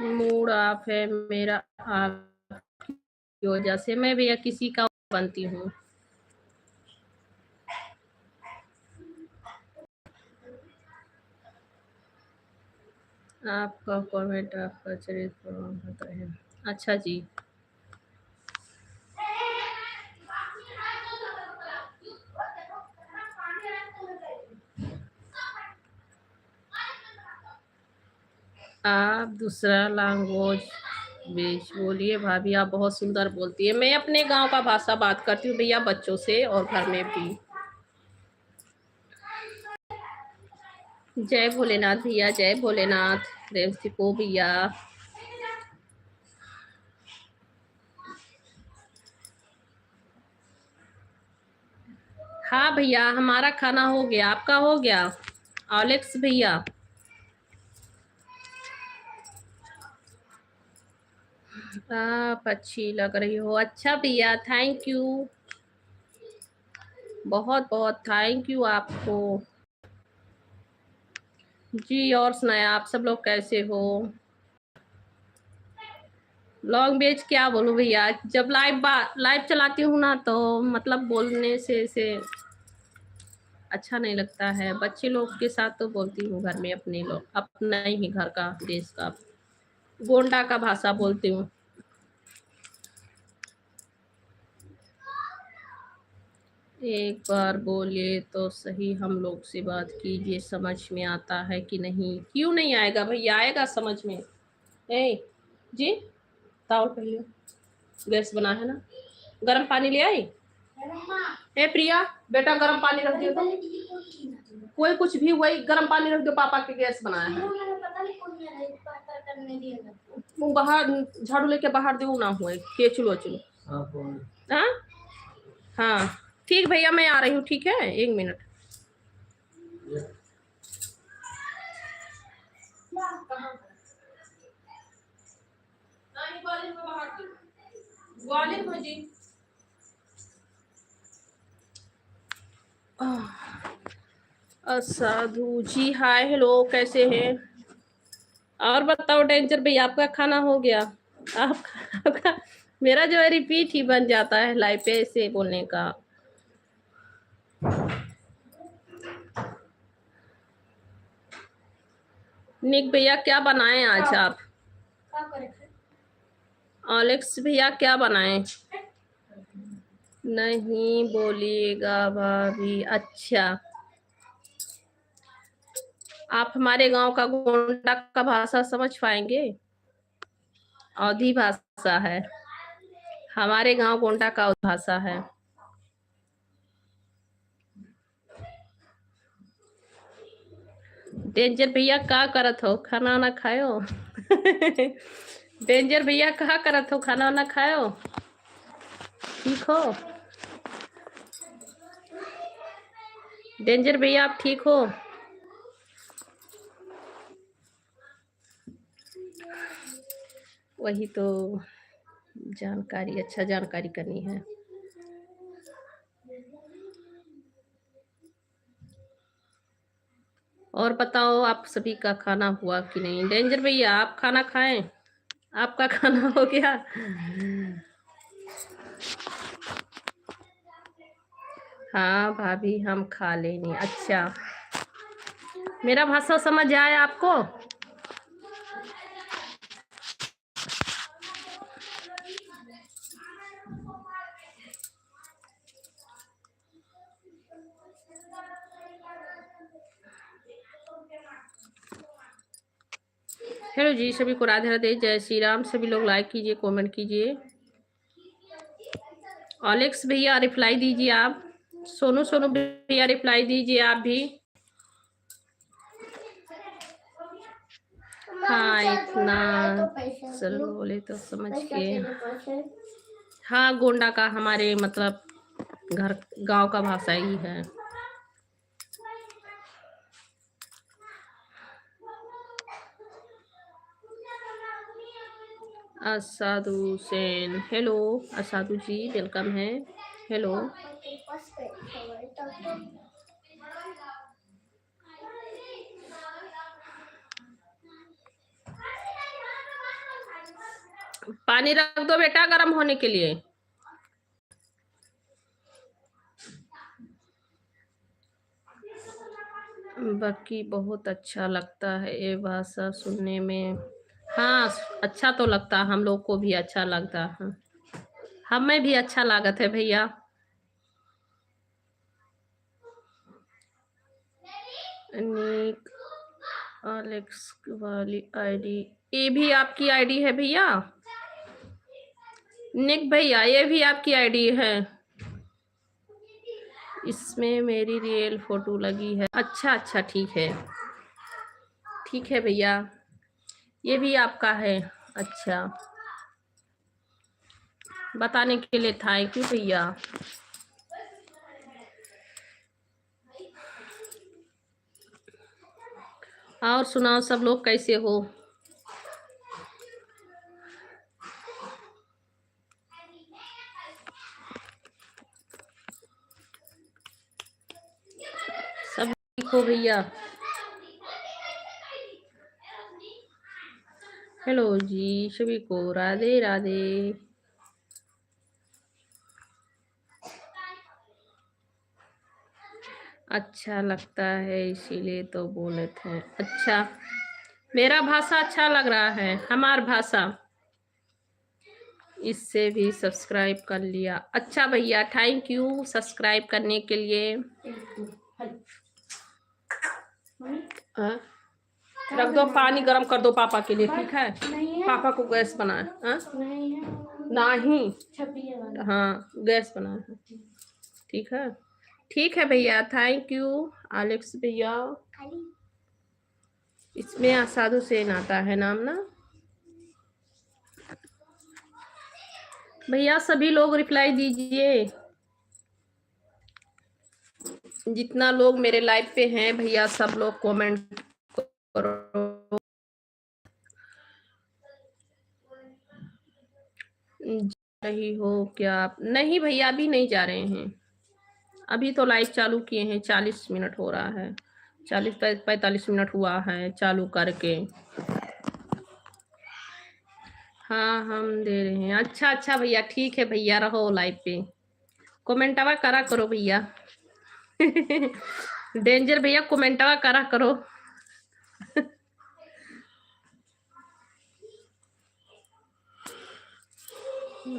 मूड ऑफ है मेरा आपकी वजह से। मैं भैया किसी का बनती हूँ। आपका कमेंट आपका चरित्र होता है। अच्छा जी, आप दूसरा लैंग्वेज बेच बोलिए। भाभी आप बहुत सुंदर बोलती है। मैं अपने गांव का भाषा बात करती हूँ भैया, बच्चों से और घर में भी। जय भोलेनाथ भैया, जय भोलेनाथ। रेवती को भैया हाँ भैया हमारा खाना हो गया, आपका हो गया? एलेक्स भैया आप अच्छी लग रही हो। अच्छा भैया थैंक यू, बहुत बहुत थैंक यू आपको जी। और सुनाया, आप सब लोग कैसे हो? लॉन्ग बेच क्या बोलूं भैया, जब लाइव चलाती हूँ ना तो मतलब बोलने से अच्छा नहीं लगता है। बच्चे लोग के साथ तो बोलती हूँ, घर में अपने लोग, अपना ही घर का देश का गोंडा का भाषा बोलती हूँ। एक बार बोलिए तो सही, हम लोग से बात कीजिए, समझ में आता है कि नहीं? क्यों नहीं आएगा भैया, आएगा समझ में। ए जी तावल पहले, गैस बना है ना, गर्म पानी ले आई? ए प्रिया बेटा गर्म पानी रख दियो तो। कोई कुछ भी वही गर्म पानी रख दो, पापा के गैस बनाया है। वो बाहर झाड़ू लेके बाहर दे ना हुए के चलो चलो। हाँ हाँ ठीक भैया, मैं आ रही हूँ, ठीक है, 1 मिनट। ग्वालियर में जी। साधु जी हाय हेलो, कैसे हैं? और बताओ डेंजर भैया, आपका खाना हो गया? आपका मेरा जो है रिपीट ही बन जाता है लाइव पे ऐसे बोलने का। निक भैया क्या बनाए आज आप? एलेक्स भैया क्या बनाए? नहीं बोलिएगा भाभी। अच्छा, आप हमारे गांव का गोंडा का भाषा समझ पाएंगे? अवधी भाषा है हमारे गांव गोंडा का भाषा है। डेंजर भैया क्या करत हो? खाना ना खायो? डेंजर भैया कहा करत हो? खाना ना खायो? ठीक हो? डेंजर भैया आप ठीक हो? वही तो जानकारी, अच्छा जानकारी करनी है। और बताओ आप सभी का खाना हुआ कि नहीं? डेंजर भैया आप खाना खाएं? आपका खाना हो गया? हाँ भाभी हम खा लेंगे। अच्छा, मेरा भाषा समझ आए आपको? हेलो जी, सभी को राधे राधे, जय श्री राम। सभी लोग लाइक कीजिए, कमेंट कीजिए। एलेक्स भैया रिप्लाई दीजिए आप। सोनू सोनू भैया रिप्लाई दीजिए आप भी। हाँ इतना चलो बोले तो समझ के। हाँ गोंडा का हमारे मतलब घर गांव का भाषा ही है। असादु सेन, हेलो असादु जी, वेलकम है। हेलो पानी रख दो बेटा गर्म होने के लिए। बाकी बहुत अच्छा लगता है ये भाषा सुनने में। हाँ अच्छा तो लगता, हम लोग को भी अच्छा लगता है। हमें भी अच्छा लागत है भैया। निक एलेक्स वाली आईडी, ये भी आपकी आईडी है भैया? निक भैया ये भी आपकी आईडी है? इसमें मेरी रियल फोटो लगी है। अच्छा अच्छा ठीक है भैया, ये भी आपका है। अच्छा, बताने के लिए थैंक यू भैया। और सुनाओ सब लोग कैसे हो? सब ठीक हो भैया? हेलो जी, सभी को राधे राधे। अच्छा लगता है इसीलिए तो बोले थे। अच्छा, मेरा भाषा अच्छा लग रहा है, हमार भाषा। इससे भी सब्सक्राइब कर लिया। अच्छा भैया थैंक यू सब्सक्राइब करने के लिए। हाँ? रख दो, पानी गर्म कर दो पापा के लिए, ठीक है? पापा को गैस बनाए। नहीं, हाँ गैस बनाए। ठीक है भैया, थैंक यू एलेक्स भैया। इसमें साधु सेन आता है नाम ना भैया। सभी लोग रिप्लाई दीजिए, जितना लोग मेरे लाइव पे हैं भैया सब लोग कमेंट करो। जा रही हो क्या आप? नहीं भैया अभी नहीं जा रहे हैं, अभी तो लाइव चालू किए हैं। 40 मिनट हो रहा है, 40-45 मिनट हुआ है चालू करके। हाँ हम दे रहे हैं। अच्छा भैया ठीक है भैया, रहो लाइव पे, कमेंटवा करा करो भैया। डेंजर भैया कमेंटवा करा करो। 10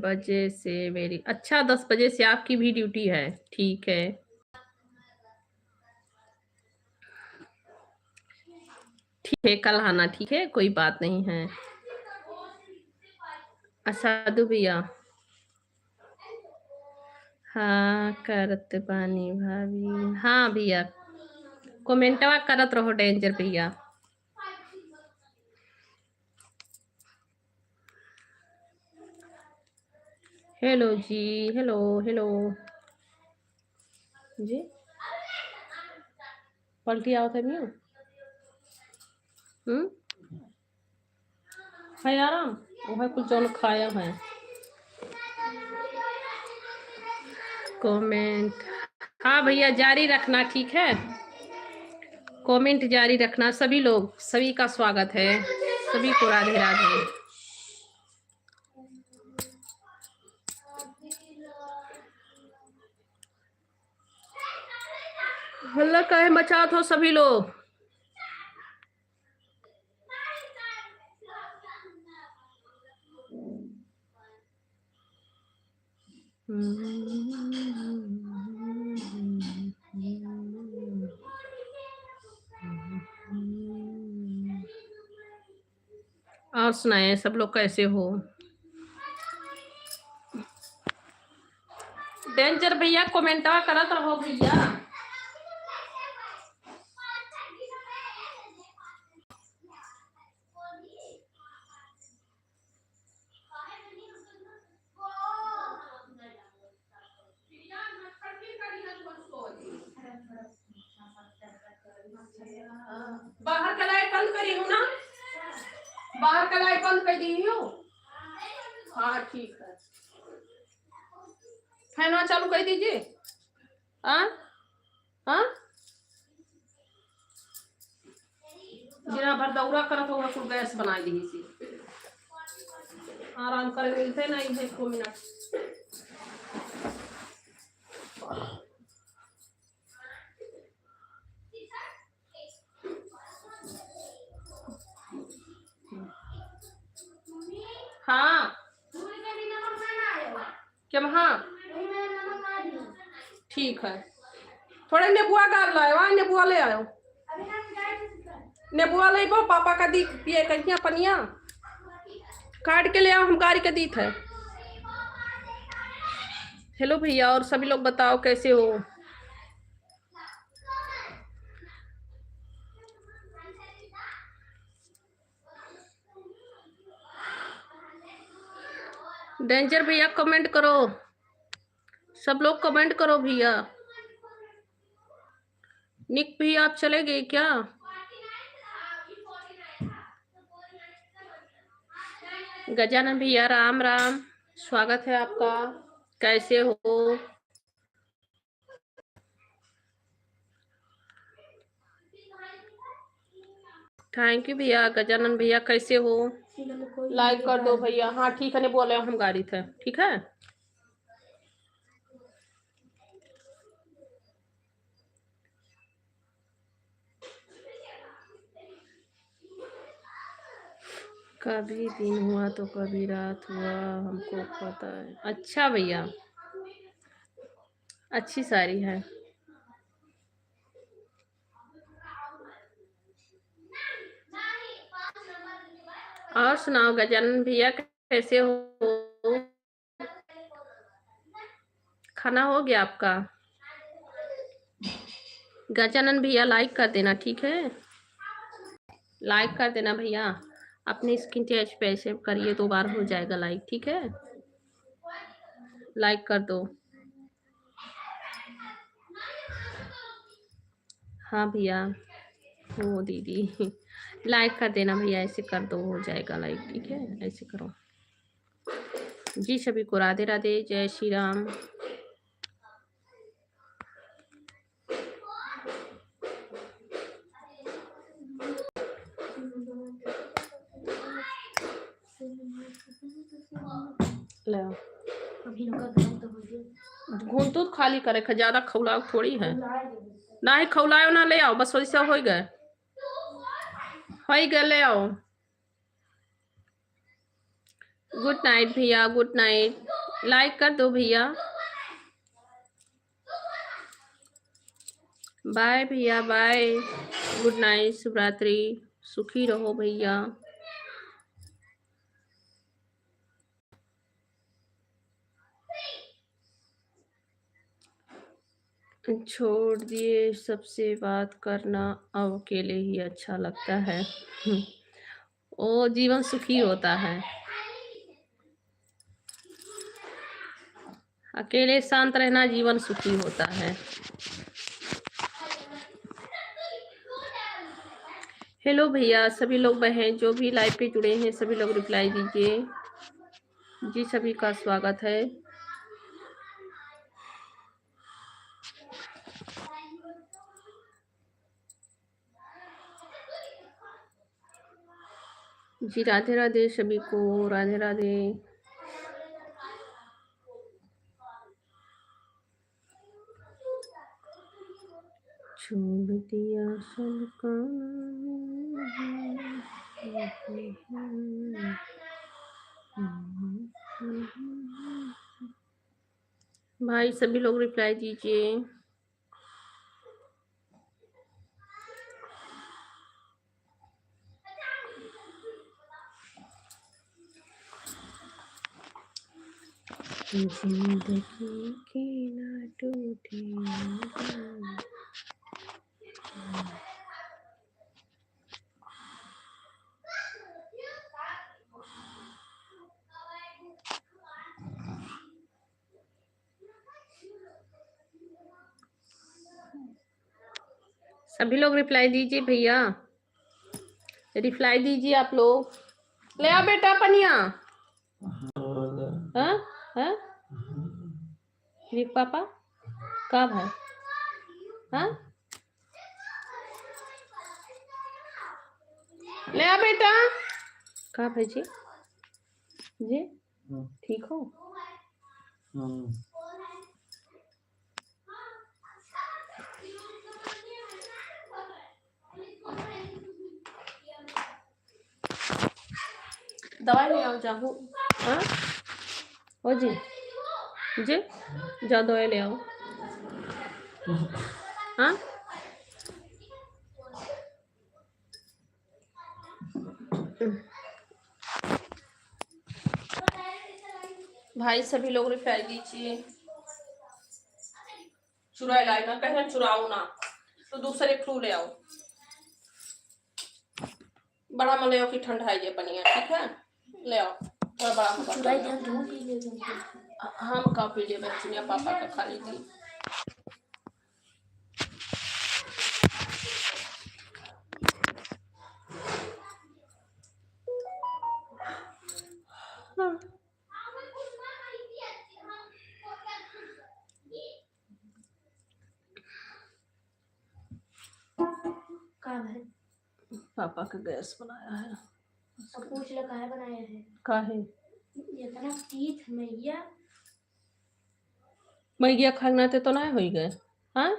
बजे से मेरी, अच्छा 10 बजे से आपकी भी ड्यूटी है, ठीक है। ठीक है, कल आना, ठीक है, कोई बात नहीं है। असादु भैया, हाँ करत बानी भाभी, हाँ भैया कमेंटवा करत रहो डेंजर भैया। हेलो जी, हेलो हेलो जी, पलटी आओ थे मियो। है आराम, वो है कुछ जौन खाया है। कमेंट, हाँ भैया जारी रखना, ठीक है, कमेंट जारी रखना। सभी लोग, सभी का स्वागत है, सभी को राधे राधे। हल्ला काहे मचात हो सभी लोग। और सुनाए सब लोग कैसे हो। डेंजर भैया कमेंटवा करत रहो भैया। बाहर का लाइट बंद करी हूँ ना, बाहर का लाइट बंद कर दी हूँ। हाँ ठीक है, फैन चालू कर दीजिए। हाँ हाँ, जिना भर दौरा करत हो कुल गैस बना दी सी। आराम करे मिलते नहीं है 1 मिनट। हाँ क्या, हाँ ठीक है, थोड़े नेबुआ डाल लाओ, नेबुआ ले आयो, नेबुआ ले पापा का दी पिए कहिया पनिया काट के ले आओ, हम गाड़ी के दी थे। हेलो भैया, और सभी लोग बताओ कैसे हो। डेंजर भैया कमेंट करो, सब लोग कमेंट करो भैया। निक भैया आप चले गए क्या। गजानन भैया राम राम, स्वागत है आपका, कैसे हो। थैंक यू भैया। गजानन भैया कैसे हो, लाइक कर दो भैया। हाँ ठीक है, नहीं बोले हम गाड़ी थे, ठीक है। कभी दिन हुआ तो कभी रात हुआ, हमको पता है। अच्छा भैया, अच्छी साड़ी है। और सुनाओ गजानन भैया कैसे हो, खाना हो गया आपका। गजानन भैया लाइक कर देना, ठीक है, लाइक कर देना भैया। अपनी स्क्रीन टच पे ऐसे करिए, 2 बार हो जाएगा लाइक, ठीक है, लाइक कर दो। हाँ भैया, हो दीदी लाइक कर देना भैया, ऐसे कर दो, हो जाएगा लाइक, ठीक है, ऐसे करो जी। सभी को राधे राधे, जय श्री राम। घूम तो खाली करे, ज्यादा खौलाओ थोड़ी है, ना ही खौलाओ ना ले आओ, बस वैसे हो गए, हाय गए ले आओ। गुड नाइट भैया, गुड नाइट। लाइक कर दो भैया। बाय भैया, बाय। गुड नाइट, शुभ रात्रि। सुखी रहो भैया। छोड़ दिए सबसे बात करना, अब अकेले ही अच्छा लगता है। ओ जीवन सुखी होता है। अकेले शांत रहना जीवन सुखी होता है। हेलो भैया, सभी लोग बहन जो भी लाइव पे जुड़े हैं सभी लोग रिप्लाई दीजिए। जी सभी का स्वागत है। जी राधे राधे सभी को, राधे राधे। छोड़ दिया सब काम। भाई सभी लोग रिप्लाई दीजिए। जिंदगी की ना टूटे। सभी लोग रिप्लाई दीजिए भैया, रिप्लाई दीजिए आप लोग। ले आओ बेटा पनिया। हाँ हाँ पापा कब है? हाँ ले आ बेटा। कब है जी? जी ठीक हो? दवाई ले आओ जाओ। हाँ हो जी जी जाओ दवाई ले आओ। हाँ भाई सभी लोग रिप्लाई दीजिए। चुराई लाई ना, कहना चुराओ ना तो दूसरे फ्लू ले आओ। बड़ा में ले आओ कि ठंडा है पनिया, ठीक है ले आओ थोड़ा बड़ा होगा। हम का पी लिए बच्चे पापा का खा लीजिए। पापा का गैस बनाया है। पूछ ले काहे बनाया है? काहे इतना तीत मैया खाना ते तो नहीं होई गए। हाँ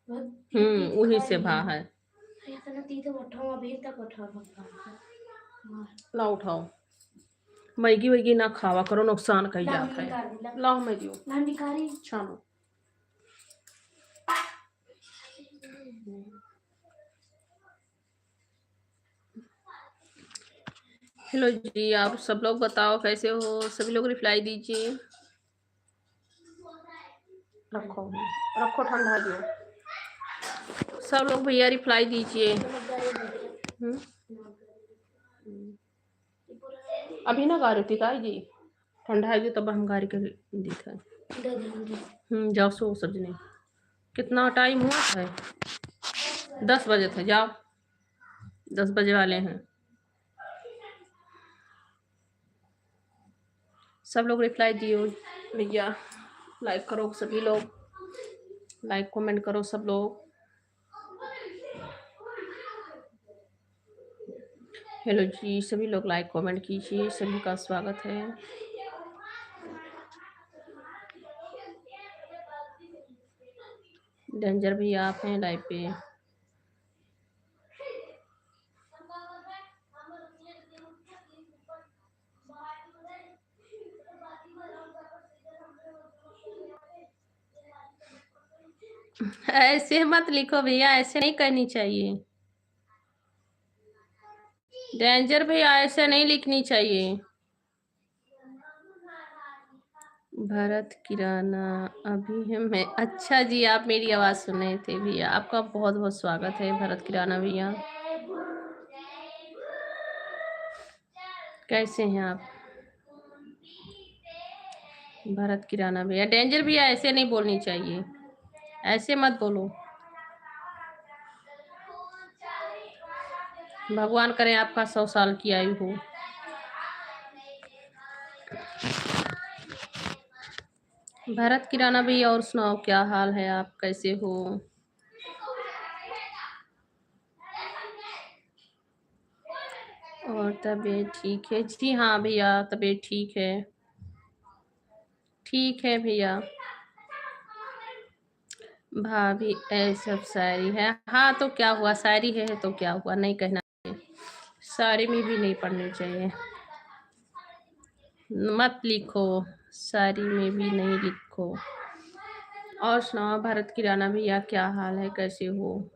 वही से भा है। इतना तीत उठाओ अभी तक उठाओ ला उठाओ। मैगी वैगी ना खावा करो, नुकसान कर जाता है। लाओ मैगी छानो। हेलो जी, आप सब लोग बताओ कैसे हो? सभी लोग रिप्लाई दीजिए। रखो रखो ठंडा दो। सब लोग भैया रिप्लाई दीजिए। अभी ना गाड़ी टिकाई जी ठंडा है तब हम गाड़ी के दिखा। जाओ सो सजने। कितना टाइम हुआ है? 10 बजे थे। जाओ 10 बजे वाले हैं। सब लोग रिप्लाई दियो भैया। लाइक करो सभी लोग, लाइक कमेंट करो सब लोग। हेलो जी, सभी लोग लाइक कमेंट कीजिए, सभी का स्वागत है। डेंजर भी आप हैं लाइव पे। ऐसे मत लिखो भैया, ऐसे नहीं करनी चाहिए। डेंजर भैया, ऐसे नहीं लिखनी चाहिए। भरत किराना अभी मैं, अच्छा जी, आप मेरी आवाज़ सुन रहे थे भैया, आपका बहुत बहुत स्वागत है भरत किराना भैया। कैसे हैं आप भरत किराना भैया? डेंजर भैया, ऐसे नहीं बोलनी चाहिए, ऐसे मत बोलो। भगवान करे आपका 100 साल की आयु हो। भरत किराना भैया, और सुनाओ क्या हाल है, आप कैसे हो? और तबीयत ठीक है जी? हाँ भैया, तबीयत ठीक है, ठीक है भैया। भाभी ऐ सब शायरी है? हाँ तो क्या हुआ, शायरी है तो क्या हुआ, नहीं कहना चाहिए, शायरी में भी नहीं पढ़नी चाहिए, मत लिखो, शायरी में भी नहीं लिखो। और सुनाओ भरत किराना भैया, क्या हाल है, कैसे हो?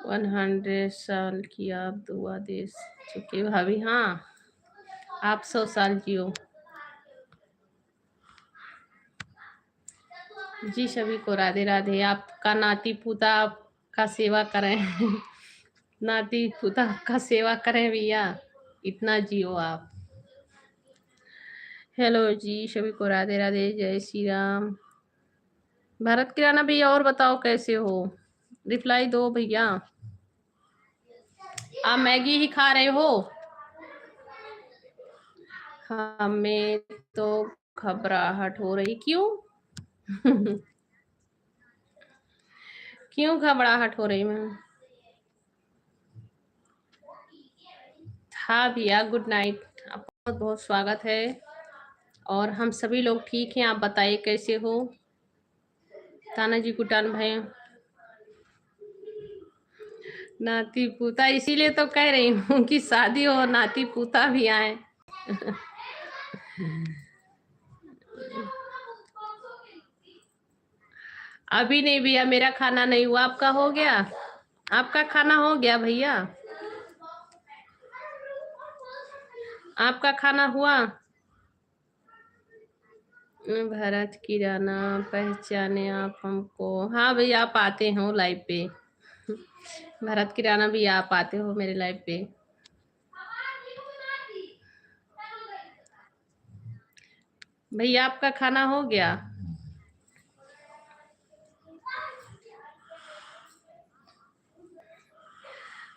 100 साल की आप दुआ दे चुके भाभी। हाँ, आप 100 साल जियो जी। सभी को राधे राधे। आपका नाती पोता का सेवा करें नाती पोता का सेवा करें भैया, इतना जियो आप। हेलो जी, सभी को राधे राधे, जय श्री राम। भरत किराना भैया, और बताओ कैसे हो, रिप्लाई दो भैया। आप मैगी ही खा रहे हो? हमें तो घबराहट हो रही, क्यों? क्यों घबराहट हो रही मैम? हाँ भैया, गुड नाइट, आपका बहुत बहुत स्वागत है। और हम सभी लोग ठीक हैं, आप बताइए कैसे हो? तानाजी कुटान भाई, नाती पोता, इसीलिए तो कह रही हूँ कि शादी हो, नाती पोता भी आए। अभी नहीं भैया, मेरा खाना नहीं हुआ, आपका हो गया? आपका खाना हो गया भैया? आपका खाना हुआ? भरत किराना, पहचाने आप हमको? हाँ भैया, आप आते हो लाइव पे। भरत किराना भी, आप आते हो मेरे लाइव पे। भैया आपका खाना हो गया?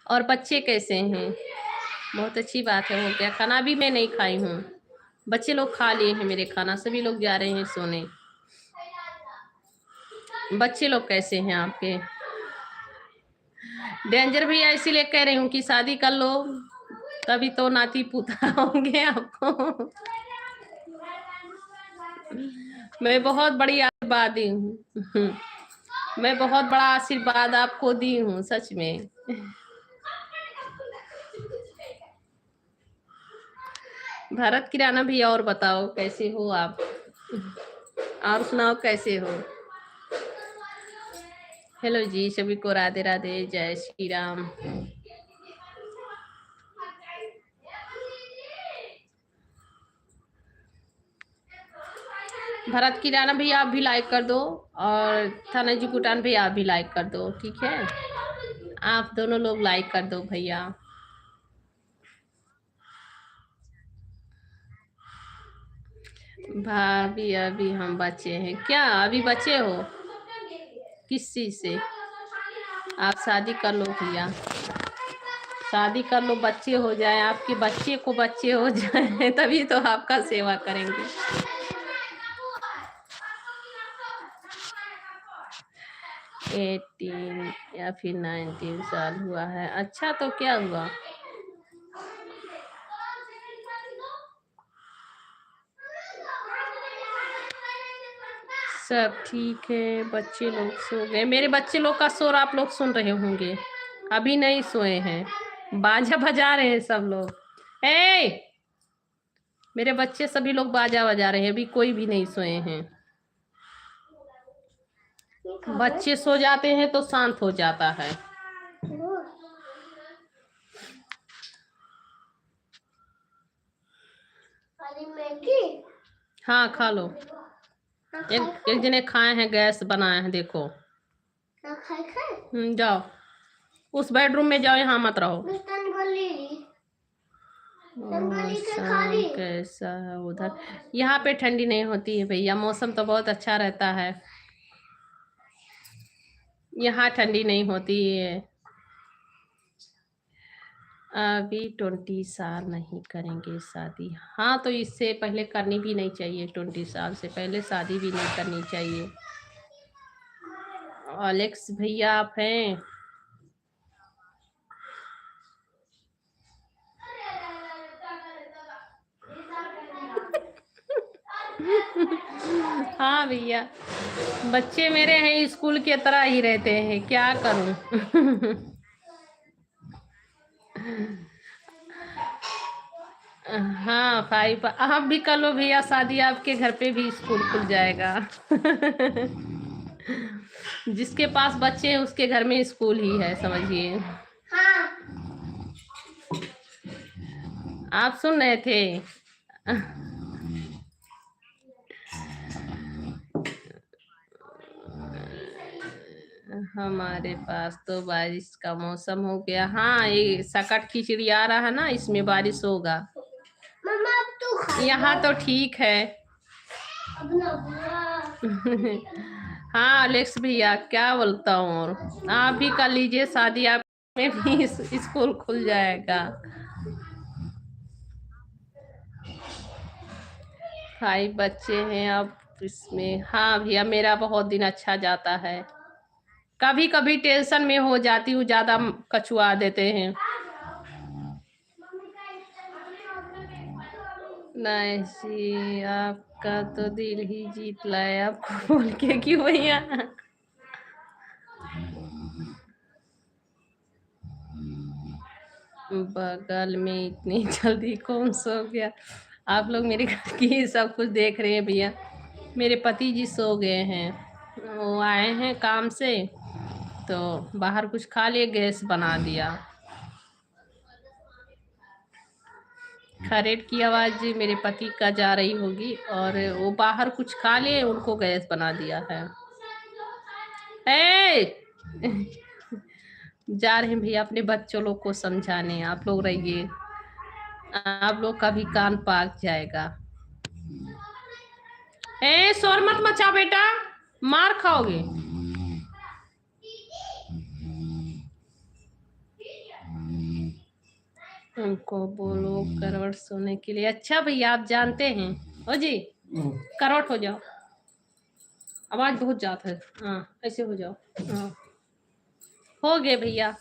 और बच्चे कैसे हैं? बहुत अच्छी बात है, हो गया खाना, अभी मैं नहीं खाई हूँ, बच्चे लोग खा लिए हैं मेरे खाना, सभी लोग जा रहे हैं सोने। बच्चे लोग कैसे हैं आपके? डेंजर भैया, इसीलिए कह रही हूँ कि शादी कर लो, तभी तो नाती पोता होंगे आपको। मैं बहुत बड़ी आशीर्वाद दी हूँ, मैं बहुत बड़ा आशीर्वाद आपको दी हूँ, सच में। भरत किराना भैया, और बताओ कैसे हो आप, और सुनाओ कैसे हो? हेलो जी, सभी को राधे राधे, जय श्री राम। भरत किराना भैया, आप भी लाइक कर दो, और थानाजी कुटान भैया, आप भी लाइक कर दो, ठीक है? आप दोनों लोग लाइक कर दो भैया। भाभी, अभी हम बच्चे हैं क्या? अभी बच्चे हो किस चीज से? आप शादी कर लो भैया, शादी कर लो, बच्चे हो जाए, आपके बच्चे को बच्चे हो जाए तभी तो आपका सेवा करेंगे। 18 या फिर 19 साल हुआ है? अच्छा, तो क्या हुआ? सब ठीक है, बच्चे लोग सो गए, मेरे बच्चे लोग का शोर आप लोग सुन रहे होंगे, अभी नहीं सोए हैं, बाजा बजा रहे हैं सब लोग। ए मेरे बच्चे सभी लोग बाजा बजा रहे हैं, अभी कोई भी नहीं सोए हैं। बच्चे सो जाते हैं तो शांत हो जाता है। हाँ खा लो। एक जने खाए हैं, गैस बनाए हैं, देखो। जाओ उस बेडरूम में जाओ, यहाँ मत रहो। मौसम कैसा है उधर? यहाँ पे ठंडी नहीं होती है भैया, मौसम तो बहुत अच्छा रहता है। यहाँ ठंडी नहीं होती है। अभी 20 साल नहीं करेंगे शादी। हाँ तो इससे पहले करनी भी नहीं चाहिए, 20 साल से पहले शादी भी नहीं करनी चाहिए। अलेक्स भैया आप हैं? हाँ भैया, बच्चे मेरे हैं स्कूल के तरह ही रहते हैं, क्या करूं। हाँ 5 आप भी कर लो भैया शादी, आपके घर पे भी स्कूल खुल जाएगा। जिसके पास बच्चे हैं उसके घर में स्कूल ही है, समझिए। हाँ। आप सुन रहे थे? हमारे पास तो बारिश का मौसम हो गया। हाँ ये सकट खिचड़ी आ रहा है ना, इसमें बारिश होगा। मम्मा अब तू यहाँ तो ठीक है। हाँ अलेक्स भैया क्या बोलता हूँ, और आप भी कर लीजिए शादी, आप में भी स्कूल खुल जाएगा। 5 बच्चे हैं अब इसमें। हाँ भैया मेरा बहुत दिन अच्छा जाता है, कभी कभी टेंशन में हो जाती हूँ, ज्यादा कछुआ देते हैं। नहीं आपका तो दिल ही जीत लाए, आपको बोल के क्यों भैया। बगल में इतनी जल्दी कौन सो गया? आप लोग मेरे घर की सब कुछ देख रहे हैं भैया। मेरे पति जी सो गए हैं, वो आए हैं काम से तो बाहर कुछ खा लिए, गैस बना दिया। खरेट की आवाज़ मेरे पति का जा रही होगी, और वो बाहर कुछ खा लिए, उनको गैस बना दिया है। जा रहे हैं भैया अपने बच्चों लोग को समझाने, आप लोग रहिए, आप लोग का भी कान पाक जाएगा। शोर मत मचा बेटा, मार खाओगे। उनको बोलो करवट सोने के लिए। अच्छा भैया आप जानते हैं ओ जी, करवट हो जाओ, आवाज बहुत जाता है। हाँ ऐसे हो जाओ। हाँ हो गए भैया।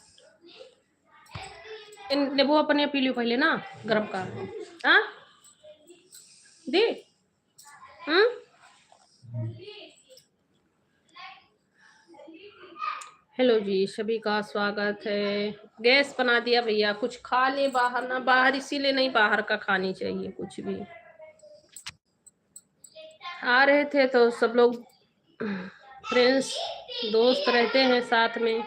इन लेबू अपने पी लियो पहले ना, गर्म का। हाँ दी। हेलो जी, सभी का स्वागत है। गैस बना दिया भैया, कुछ खा ले बाहर, ना बाहर इसीलिए नहीं बाहर का खानी चाहिए कुछ भी। आ रहे थे तो सब लोग फ्रेंड्स दोस्त रहते हैं साथ में।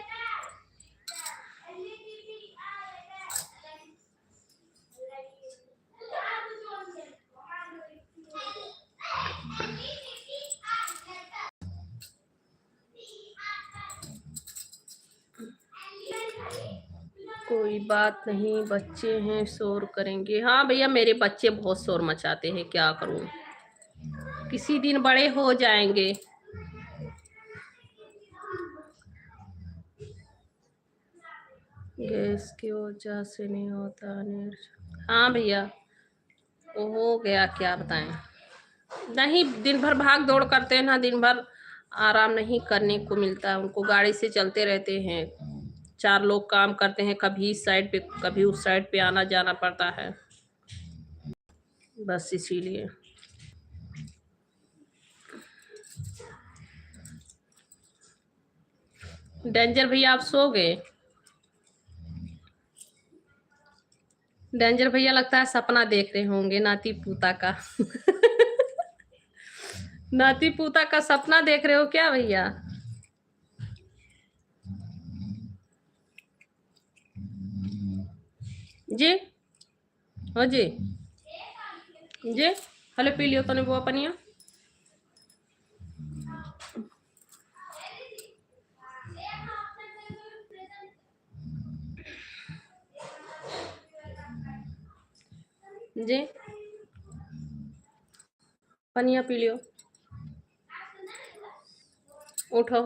कोई बात नहीं, बच्चे हैं शोर करेंगे। हाँ भैया मेरे बच्चे बहुत शोर मचाते हैं, क्या करूं, किसी दिन बड़े हो जाएंगे। गैस की वजह से नहीं होता नेट। हाँ भैया वो हो गया, क्या बताएं। नहीं दिन भर भाग दौड़ करते हैं ना, दिन भर आराम नहीं करने को मिलता है उनको, गाड़ी से चलते रहते हैं। 4 लोग काम करते हैं, कभी इस साइड पे कभी उस साइड पे आना जाना पड़ता है, बस इसीलिए। डेंजर भैया आप सो गए? डेंजर भैया लगता है सपना देख रहे होंगे नाती पूता का। नाती पूता का सपना देख रहे हो क्या भैया? जी हाँ जी जी हले पी लियो तने बुआ पनिया। जी पनिया पी लियो, उठो।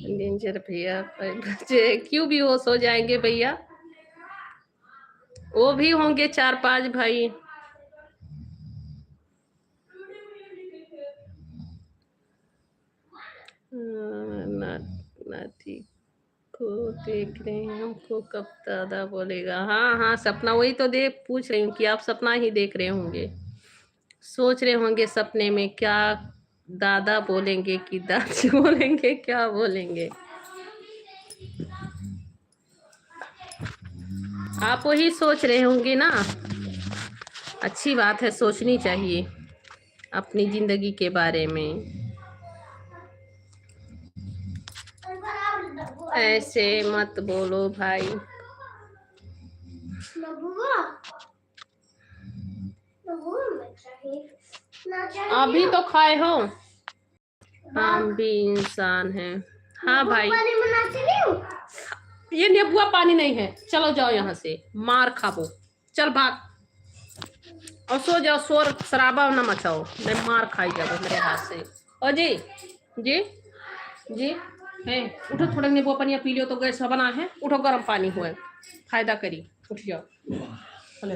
डेंजर भैया बच्चे क्यों बेहोश हो जाएंगे भैया? वो भी होंगे 4-5 भाई। नाती को देख रहे हैं, हमको कब दादा बोलेगा? हाँ हाँ सपना वही तो देख पूछ रही हूँ कि आप सपना ही देख रहे होंगे, सोच रहे होंगे सपने में क्या दादा बोलेंगे कि दादी बोलेंगे, क्या बोलेंगे? आप वही सोच रहे होंगे ना। अच्छी बात है, सोचनी चाहिए अपनी जिंदगी के बारे में। ऐसे मत बोलो भाई। अभी तो खाए हो, हम भी इंसान हैं। हाँ भाई ये नींबुआ पानी नहीं है, चलो जाओ यहाँ से, मार खाबो। चल भाग और सो जाओ, शोर शराबा न मचाओ, मैं मार खाई जाओ मेरे हाथ से। ओ जी जी जी है, उठो थोड़ा नींबू पानी पी लियो तो गैस बना है, उठो गर्म पानी हुआ फायदा करी, उठ जाओ। चले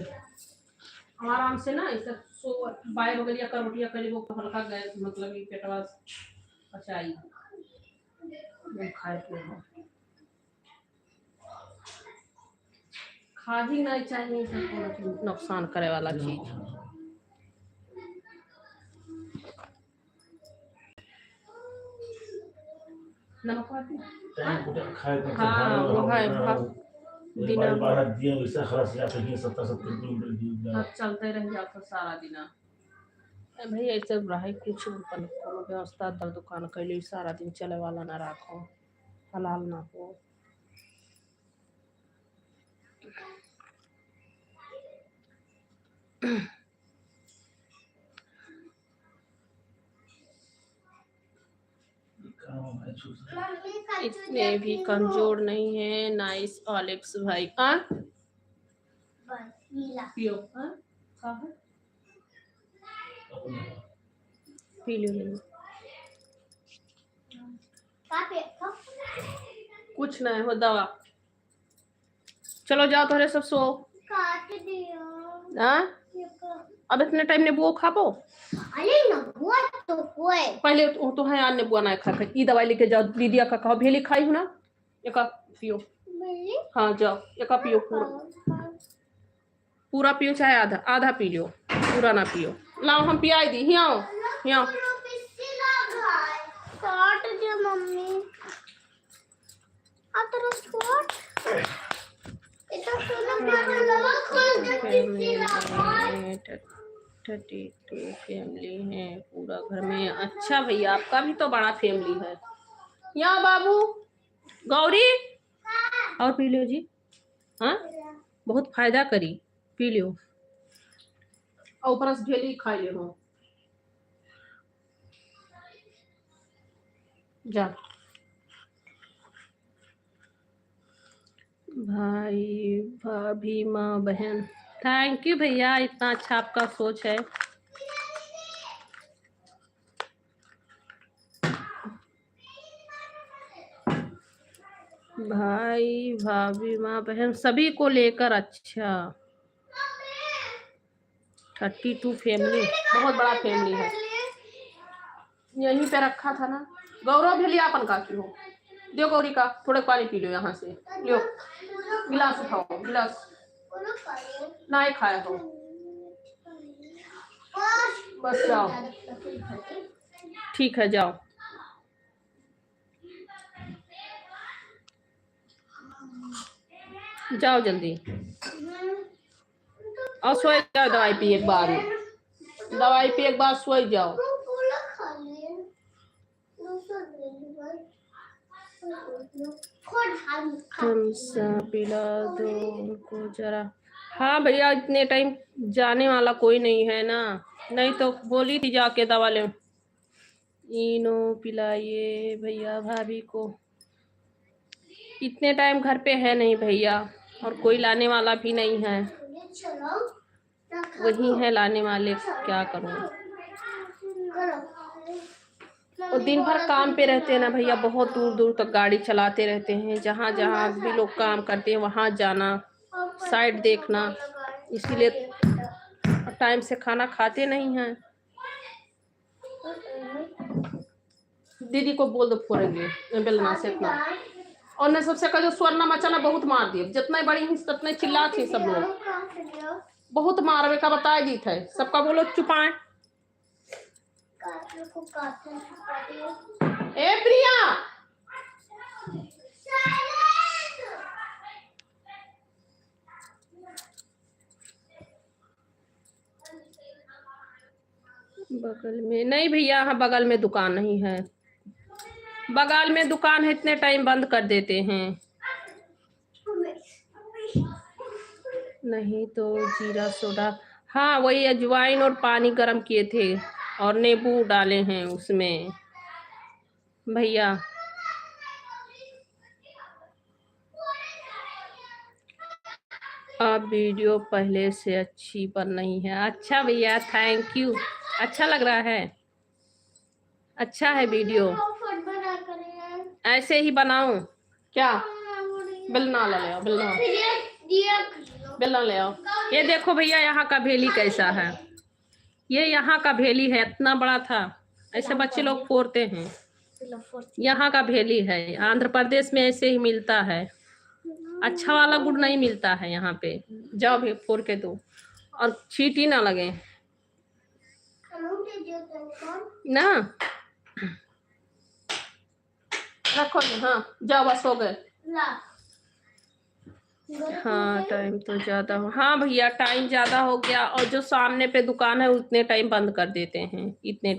आराम से ना ऐसे सो बाहर हो गया कर रोटियां कर वो हल्का गैस मतलब कि पेटवा पचाई खाए के खा ही नहीं चाहिए नुकसान करे वाला चीज। नमक हाँ वो है चलते रह जाता सारा दिन भाई, ऐसे रहे कुछ कोनो व्यवस्था दर दुकान कैले सारा दिन चले वाला ना राखो, हलाल ना हो। इतने भी कमजोर नहीं है। नाइस ऑलिक्स भाई पियो पी लो कुछ नहीं हो दवा। चलो जाओ थोड़े सब सो। अब इतने टाइम ने बुआ खाबो पहले तो है आने बुआ ना खा ई दवाई लेके जाओ दीदिया का कहो भेली खाई हूं ना एक पियो। हाँ जाओ एक पियो पूरा पियो चाहे आधा आधा पी लो, पूरा ना पियो। लाओ हम पियाई दी हियाओ हियाओ मम्मी थर्टी टू फैमिली है पूरा घर में। अच्छा भैया आपका भी तो बड़ा फैमिली है। यहाँ बाबू गौरी और पी लो जी। हाँ बहुत फायदा करी, पी लो और ऊपर से ढेली खा लो जा। भाई भाभी माँ बहन थैंक यू भैया, इतना अच्छा आपका सोच है। भाई भाभी माँ बहन सभी को लेकर अच्छा 32 फैमिली बहुत बड़ा फैमिली है। यहीं पे रखा था ना गौरव भी लिया अपन का की हो दियो गौरी का थोड़े पानी पी लो यहाँ से लियो गिलास उठाओ गिलास नहीं खाया हो बस जाओ ठीक है जाओ। जाओ जल्दी और सो जाओ, दवाई पी एक बार, दवाई पी एक बार, सो जाओ। थम्स अप पिला दो उनको जरा। हाँ भैया, इतने टाइम जाने वाला कोई नहीं है ना, नहीं तो बोली थी जाके दवा ले। इनो पिलाइए भैया भाभी को। इतने टाइम घर पे है नहीं भैया, और कोई लाने वाला भी नहीं है, वही है लाने वाले, क्या करूँ। और दिन भर काम पे रहते हैं ना भैया, बहुत दूर दूर तक गाड़ी चलाते रहते हैं, जहाँ जहाँ भी लोग काम करते हैं वहाँ जाना, साइड देखना, इसीलिए टाइम से खाना खाते नहीं हैं। दीदी को बोल दो फोड़ेंगे बेलना से इतना। और ने सबसे कहा जो स्वर्णा मचाना बहुत मार दिए, जितना बड़ी हिंस उतने चिल्ला थी सब लोग, बहुत मारवे का बताया जी थे, सबका बोलो चुपाए। ए प्रिया, बगल में नहीं भैया, हाँ बगल में दुकान नहीं है, बगल में दुकान है, इतने टाइम बंद कर देते हैं। नहीं तो जीरा सोडा, हाँ वही अजवाइन और पानी गर्म किए थे और नींबू डाले हैं उसमें भैया। आप वीडियो पहले से अच्छी पर नहीं है। अच्छा भैया, थैंक यू, अच्छा लग रहा है, अच्छा है वीडियो, ऐसे ही बनाऊं क्या? बेलना ले आओ, बेलना बेलना ले आओ। ये देखो भैया यहाँ का भेली कैसा है, ये यहाँ का भेली है, इतना बड़ा था, ऐसे बच्चे लोग फोड़ते हैं। यहाँ का भेली है, आंध्र प्रदेश में ऐसे ही मिलता है, अच्छा वाला गुड़ नहीं मिलता है यहाँ पे। जाओ भी फोड़ के दो और चींटी ना लगे ना, रखो। हाँ जाओ, बस हो गए। हाँ टाइम तो ज्यादा हो, हाँ भैया टाइम ज्यादा हो गया, और जो सामने पे दुकान है उतने टाइम बंद कर देते हैं, इतने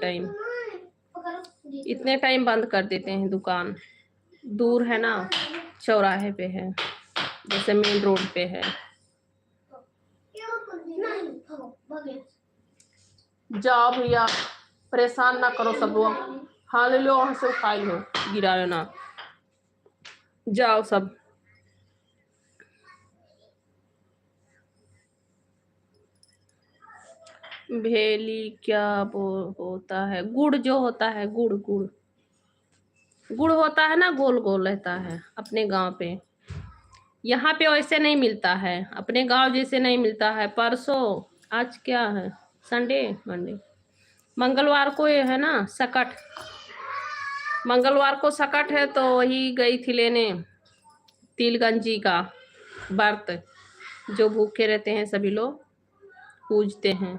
टाइम बंद कर देते हैं दुकान, दूर है ना, चौराहे पे है, जैसे मेन रोड पे है। जाओ भैया, परेशान ना करो सब लोग, हाँ ले लो वहां से उठा लो, गिरायो ना, जाओ सब। भेली क्या वो होता है? गुड़ जो होता है, गुड़ गुड़ गुड़ होता है ना, गोल गोल रहता है अपने गांव पे, यहाँ पे वैसे नहीं मिलता है, अपने गांव जैसे नहीं मिलता है। परसों, आज क्या है, संडे, मंडे, मंगलवार को ये है ना सकट, मंगलवार को सकट है, तो वही गई थी लेने तिलगंजी का व्रत, जो भूखे रहते हैं सभी लोग पूजते हैं,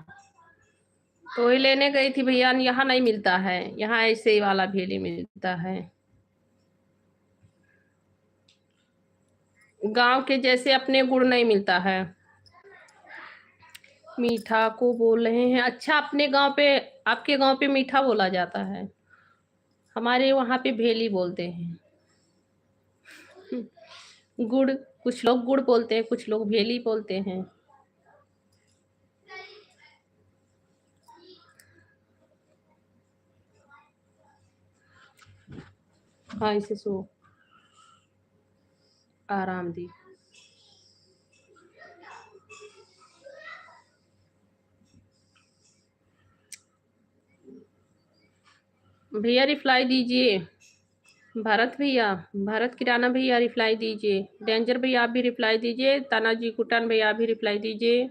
तो वही लेने गई थी भैया। यहाँ नहीं मिलता है, यहाँ ऐसे ही वाला भेली मिलता है, गांव के जैसे अपने गुड़ नहीं मिलता है। मीठा को बोल रहे हैं, अच्छा अपने गांव पे, आपके गांव पे मीठा बोला जाता है, हमारे वहां पे भेली बोलते हैं। गुड़, कुछ लोग गुड़ बोलते हैं, कुछ लोग भेली बोलते हैं। हाँ इसे सो आराम दी। भैया रिप्लाई दीजिए, भारत भैया, भारत किराना भैया रिप्लाई दीजिए, डेंजर भैया आप भी रिप्लाई दीजिए, तानाजी कुटन भैया आप भी रिप्लाई दीजिए।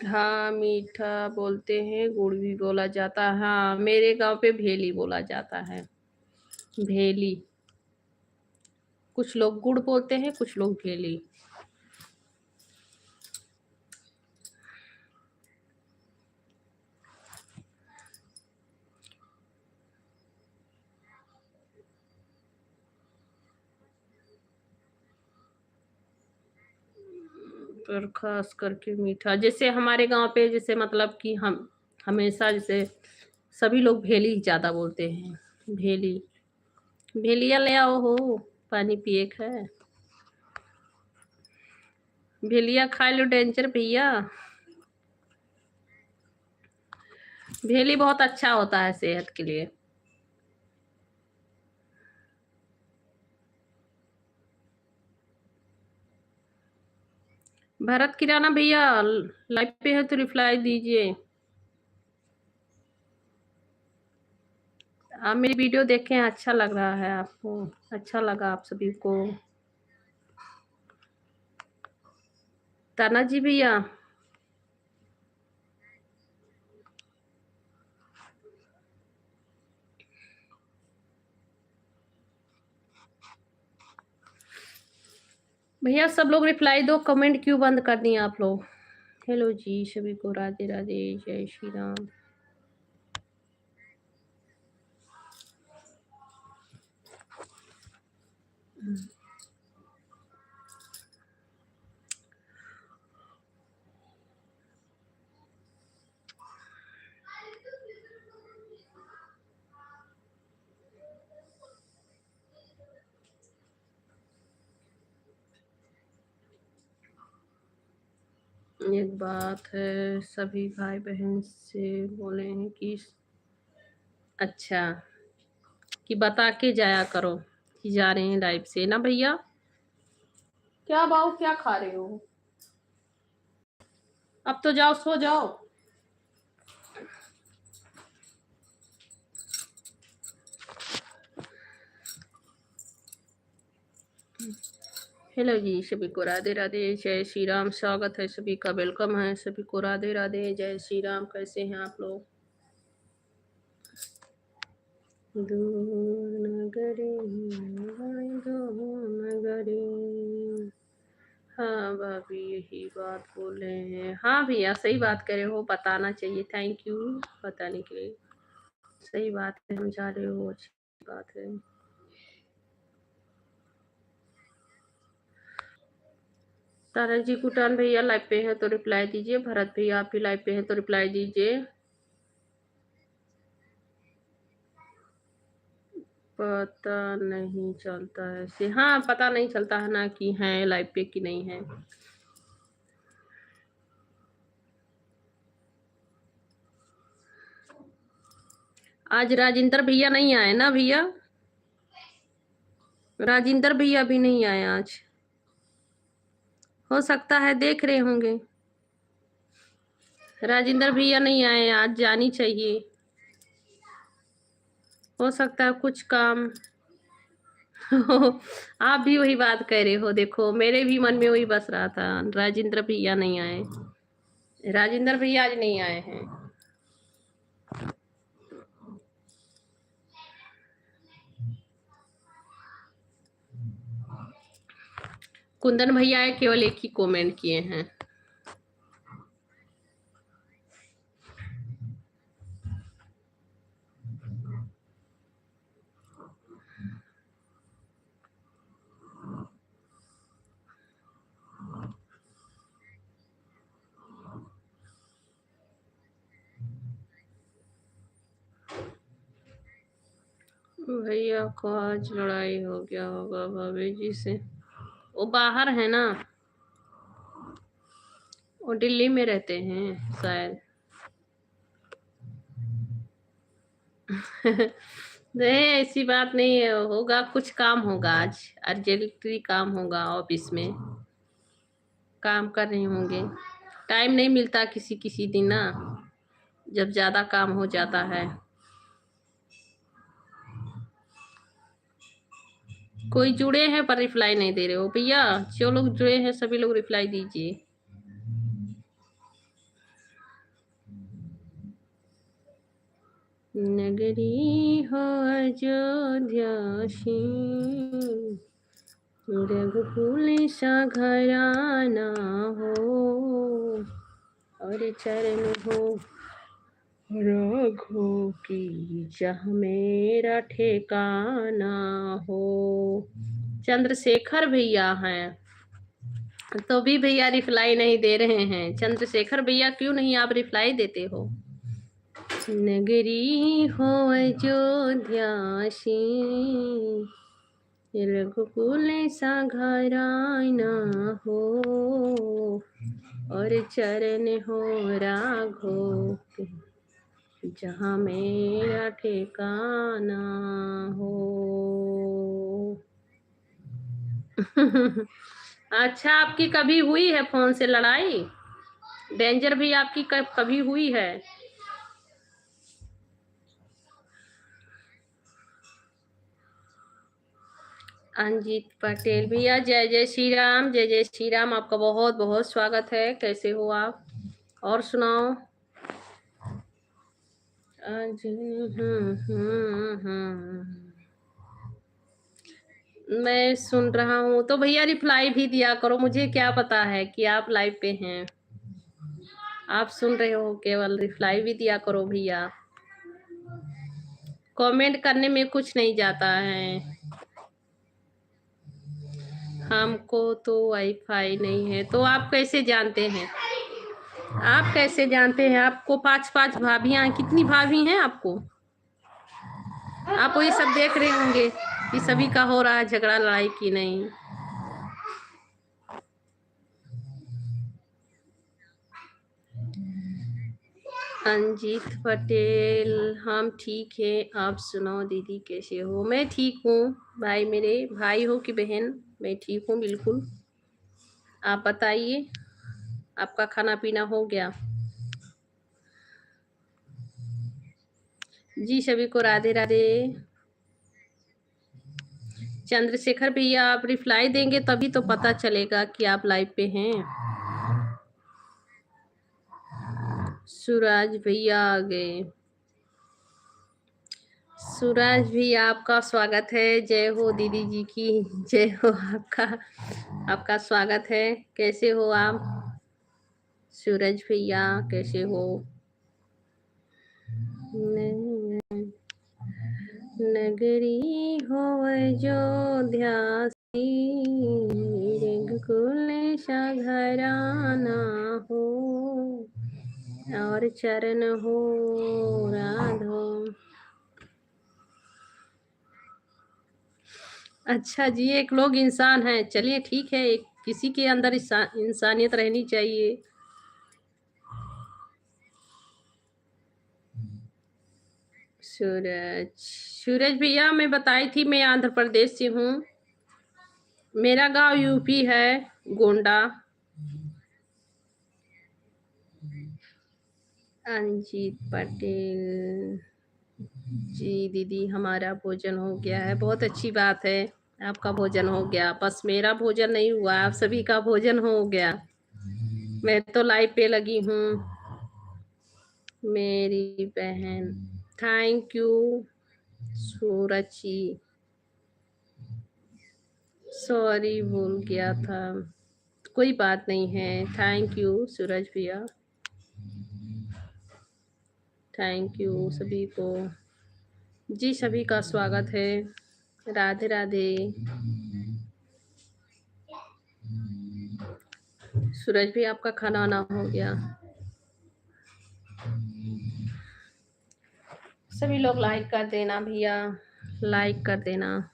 हाँ मीठा बोलते हैं, गुड़ भी बोला जाता है, हाँ मेरे गांव पे भेली बोला जाता है, भेली, कुछ लोग गुड़ बोलते हैं, कुछ लोग भेली। पर खास करके मीठा, जैसे हमारे गांव पे जैसे मतलब कि हम हमेशा जैसे सभी लोग भेली ही ज़्यादा बोलते हैं। भेली, भेलिया ले आओ हो, पानी पिए है। भेलिया खा लो, डेंजर भैया। भेली बहुत अच्छा होता है सेहत के लिए। भरत किराना भैया लाइव पे है तो रिप्लाई दीजिए। आप मेरी वीडियो देखें, अच्छा लग रहा है आपको, अच्छा लगा आप सभी को। ताना जी भैया, भैया सब लोग रिप्लाई दो, कमेंट क्यों बंद कर दिए आप लोग। हेलो जी सभी को, राधे राधे, जय श्री राम। एक बात है, सभी भाई बहन से बोले हैं कि अच्छा कि बता के जाया करो कि जा रहे हैं लाइव से ना भैया। क्या बाऊ, क्या खा रहे हो? अब तो जाओ, सो जाओ। हेलो जी सभी को, राधे राधे, जय श्री राम। स्वागत है सभी का, वेलकम है सभी को, राधे राधे, जय श्री राम। कैसे हैं आप लोग? दूर नगरी, दूर नगरी। हाँ भाभी यही बात बोल रहे हैं। हाँ भैया सही बात करे हो, बताना चाहिए। थैंक यू बताने के लिए। सही बात है, हम जा रहे हो, अच्छी बात है। तारा जी कुटान भैया लाइव पे है तो रिप्लाई दीजिए। भरत भैया आप भी लाइव पे हैं तो रिप्लाई दीजिए। पता नहीं चलता है से, हाँ पता नहीं चलता है ना कि हैं लाइव पे कि नहीं है। आज राजेंद्र भैया नहीं आए ना भैया? राजेंद्र भैया भी नहीं आए आज। हो सकता है देख रहे होंगे। राजेंद्र भैया नहीं आए आज, जानी चाहिए। हो सकता है कुछ काम। आप भी वही बात कह रहे हो, देखो मेरे भी मन में वही बस रहा था। राजेंद्र भैया नहीं आए, राजेंद्र भैया आज नहीं आए हैं। कुंदन भैया केवल एक ही कमेंट किए हैं। भैया को आज लड़ाई हो गया होगा भाभी जी से। वो बाहर है ना, वो दिल्ली में रहते हैं शायद। नहीं ऐसी बात नहीं है, होगा कुछ काम होगा आज, अर्जेंटली काम होगा ऑफिस में, काम कर रहे होंगे। टाइम नहीं मिलता किसी किसी दिन ना, जब ज्यादा काम हो जाता है। कोई जुड़े हैं पर रिप्लाई नहीं दे रहे हो भैया। जो लोग जुड़े हैं सभी लोग रिप्लाई दीजिए। नगरी हो अयोध्यासी, रघुकुल सा घराना हो, और चरण हो रघु की, जहाँ मेरा ठिकाना हो। चंद्रशेखर भैया हैं, तो भी भैया रिप्लाई नहीं दे रहे हैं। चंद्रशेखर भैया क्यों नहीं आप रिप्लाई देते हो? नगरी हो अयोध्यासी, रघुकुल सा घराना हो, और चरण हो राघो के, जहाँ मेरा ठिकाना हो। अच्छा, आपकी कभी हुई है फोन से लड़ाई? डेंजर भी आपकी कभी हुई है? अंजित पटेल भैया, जय जय श्री राम, जय जय श्री राम। आपका बहुत बहुत स्वागत है। कैसे हो आप? और सुनाओ। मैं सुन रहा हूँ तो भैया रिप्लाई भी दिया करो, मुझे क्या पता है कि आप लाइव पे हैं। आप सुन रहे हो केवल, रिप्लाई भी दिया करो भैया। कमेंट करने में कुछ नहीं जाता है। हमको तो वाईफाई नहीं है। तो आप कैसे जानते हैं? आप कैसे जानते हैं? आपको 5 भाभियां, कितनी भाभी हैं आपको? आप वही सब देख रहे होंगे कि सभी का हो रहा है झगड़ा लड़ाई की नहीं। अंजित पटेल, हम ठीक है। आप सुनाओ दीदी कैसे हो? मैं ठीक हूँ। भाई, मेरे भाई हो कि बहन, मैं ठीक हूँ बिल्कुल। आप बताइए, आपका खाना पीना हो गया? जी सभी को राधे राधे। चंद्रशेखर भैया, आप रिप्लाई देंगे तभी तो पता चलेगा कि आप लाइव पे हैं। सूरज भैया आ गए। सूरज भैया, आपका स्वागत है। जय हो दीदी जी की, जय हो। आपका स्वागत है। कैसे हो आप सूरज भैया? कैसे हो? नगरी हो अयोध्यासी, रघुकुल सा घराना हो, और चरण हो राधो। अच्छा जी, एक लोग इंसान हैं। चलिए ठीक है, किसी के अंदर इंसानियत रहनी चाहिए। सूरज भैया, मैं बताई थी मैं आंध्र प्रदेश से हूँ। मेरा गांव यूपी है, गोंडा। अंजित पटेल जी, दीदी हमारा भोजन हो गया है। बहुत अच्छी बात है, आपका भोजन हो गया। बस मेरा भोजन नहीं हुआ, आप सभी का भोजन हो गया। मैं तो लाइव पे लगी हूँ। मेरी बहन, thank you Suraj ji. Sorry, भूल गया था। कोई बात नहीं है। थैंक यू सूरज भैया, थैंक यू सभी को। जी सभी का स्वागत है। राधे राधे। सूरज भी, आपका खाना वाना हो गया? सभी लोग लाइक कर देना भैया, लाइक कर देना।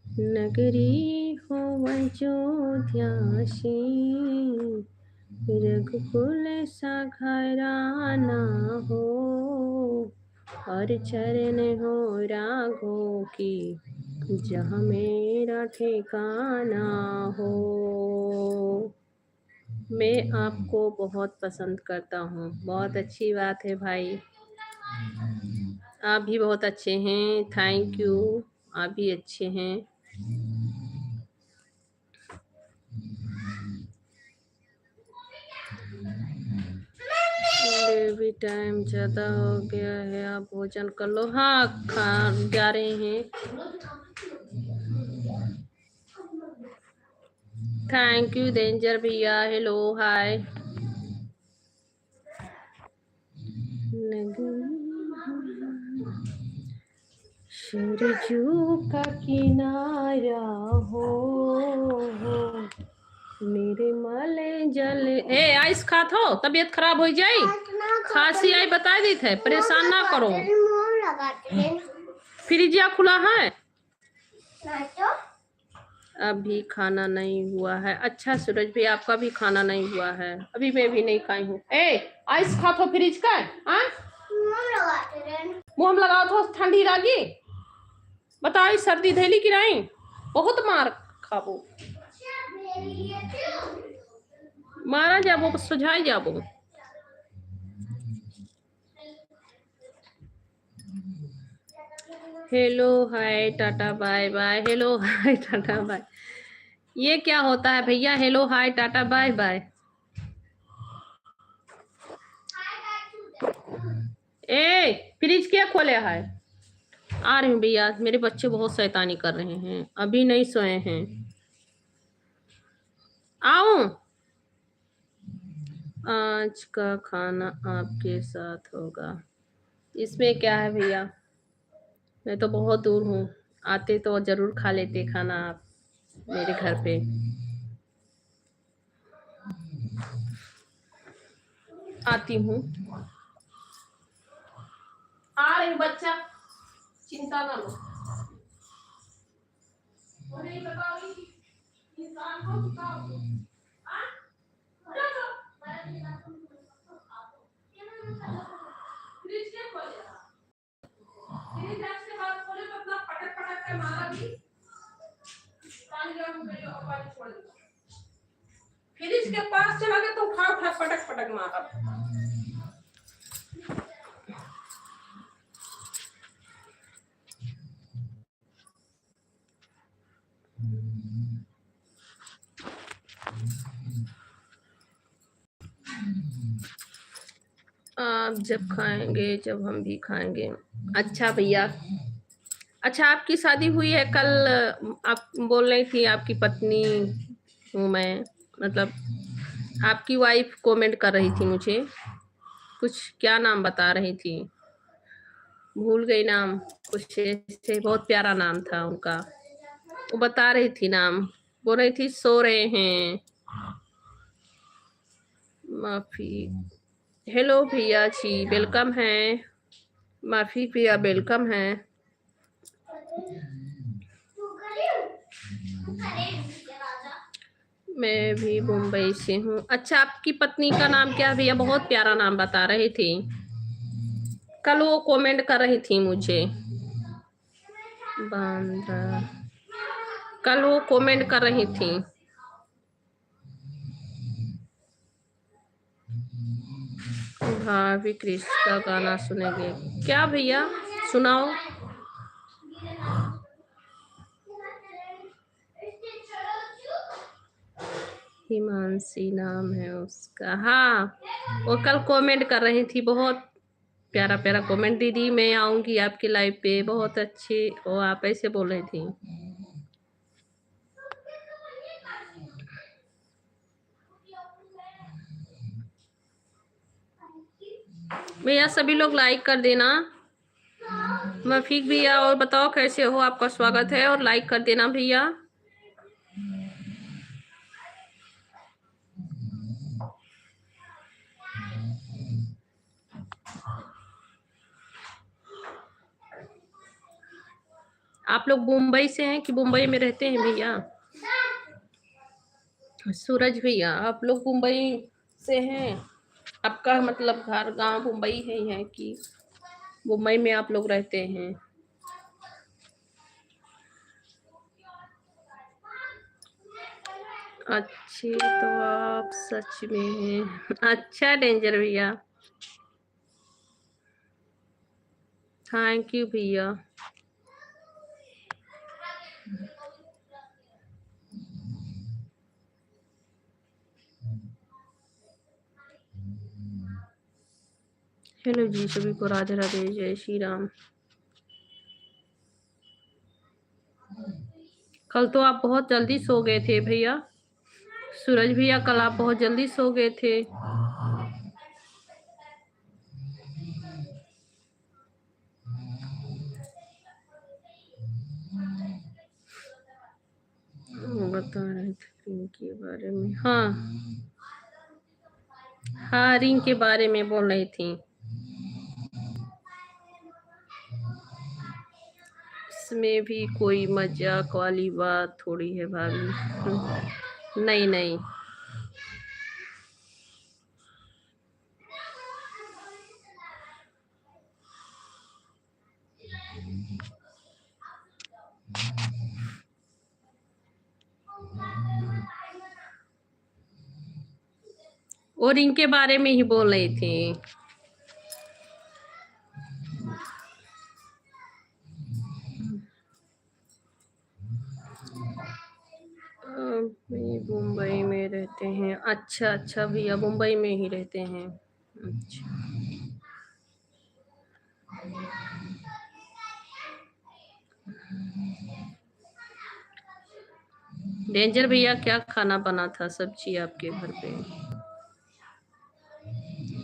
नगरी हो अयोध्यासी, रघुकुल सा घराना हो, और चरण हो राघो की, जहाँ मेरा ठिकाना हो। मैं आपको बहुत पसंद करता हूँ। बहुत अच्छी बात है भाई, आप भी बहुत अच्छे हैं। थैंक यू, आप भी अच्छे हैं। भी टाइम ज़्यादा हो गया है, आप भोजन कर लो। हाँ, खा जा रहे हैं। थैंक यू डेंजर भैया। हेलो, हाय। सरजू का किनारा हो, मेरे माले जले ए आइस खात हो तबीयत खराब हो जाई, खांसी आई बता दी थे, परेशान ना करो। फ्रिजिया खुला है, अभी खाना नहीं हुआ है। अच्छा सूरज भी आपका भी खाना नहीं हुआ है, अभी मैं भी नहीं खाई हूँ। ए आइस खात हो फ्रिज का, मुंह में लगाओ तो ठंडी लागी, बताओ सर्दी धैली की नहीं, बहुत मार खाबो, मारा जाबो सुझाई जाबो। Hello hi tata bye bye, hello hi tata bye, ये क्या होता है भैया? Hello hi tata bye bye. ए फ्रिज क्या खोले है? आ रही हूँ भैया, मेरे बच्चे बहुत शैतानी कर रहे हैं, अभी नहीं सोए हैं। आऊं? आज का खाना आपके साथ होगा, इसमें क्या है भैया? मैं तो बहुत दूर हूँ, आते तो जरूर खा लेते खाना आप मेरे घर पे। आती हूँ, आ रही बच्चा, चिंता ना लो। फ्रिज के पास चला गया तो उठा उठा पटक पटक मारा। आप जब खाएंगे जब हम भी खाएंगे। अच्छा भैया, अच्छा आपकी शादी हुई है कल, आप बोल रही थी आपकी पत्नी हूँ मैं, मतलब आपकी वाइफ कमेंट कर रही थी मुझे, कुछ क्या नाम बता रही थी, भूल गई नाम, कुछ ऐसे बहुत प्यारा नाम था उनका, वो बता रही थी नाम, बोल रही थी सो रहे हैं। माफी, हेलो भैया जी वेलकम है, माफी भैया वेलकम है। मैं भी मुंबई से हूँ। अच्छा आपकी पत्नी का नाम क्या है भैया? बहुत प्यारा नाम बता रही थी, कल वो कमेंट कर रही थी मुझे, बांद्रा, कल वो कमेंट कर रही थी। भाभी क्रिश का गाना सुनेंगे क्या भैया? सुनाओ। हिमांशी नाम है उसका, हाँ वो कल कमेंट कर रही थी, बहुत प्यारा प्यारा कमेंट, दीदी मैं आऊंगी आपकी लाइव पे, बहुत अच्छी हो आप, ऐसे बोल रही थी। भैया सभी लोग लाइक कर देना। मफीक भैया और बताओ कैसे हो, आपका स्वागत है, और लाइक कर देना भैया। आप लोग मुंबई से हैं कि मुंबई में रहते हैं भैया? सूरज भैया आप लोग मुंबई से हैं, आपका मतलब घर गांव मुंबई है कि मुंबई में आप लोग रहते हैं? अच्छे तो आप सच में हैं। अच्छा डेंजर भैया, थैंक यू भैया। हेलो जी सभी को राधे राधे, जय श्री राम। कल तो आप बहुत जल्दी सो गए थे भैया, सूरज भैया कल आप बहुत जल्दी सो गए थे। बता रहे थे रिंग के बारे में। हाँ हाँ, रिंग के बारे में बोल रही थी। इसमें भी कोई मजाक वाली बात थोड़ी है भाभी। नहीं नहीं, वो रिंग के बारे में ही बोल रही थी। अभी मुंबई में रहते हैं। अच्छा अच्छा भैया, मुंबई में ही रहते हैं। अच्छा, डेंजर भैया, क्या खाना बना था सब्जी आपके घर पे?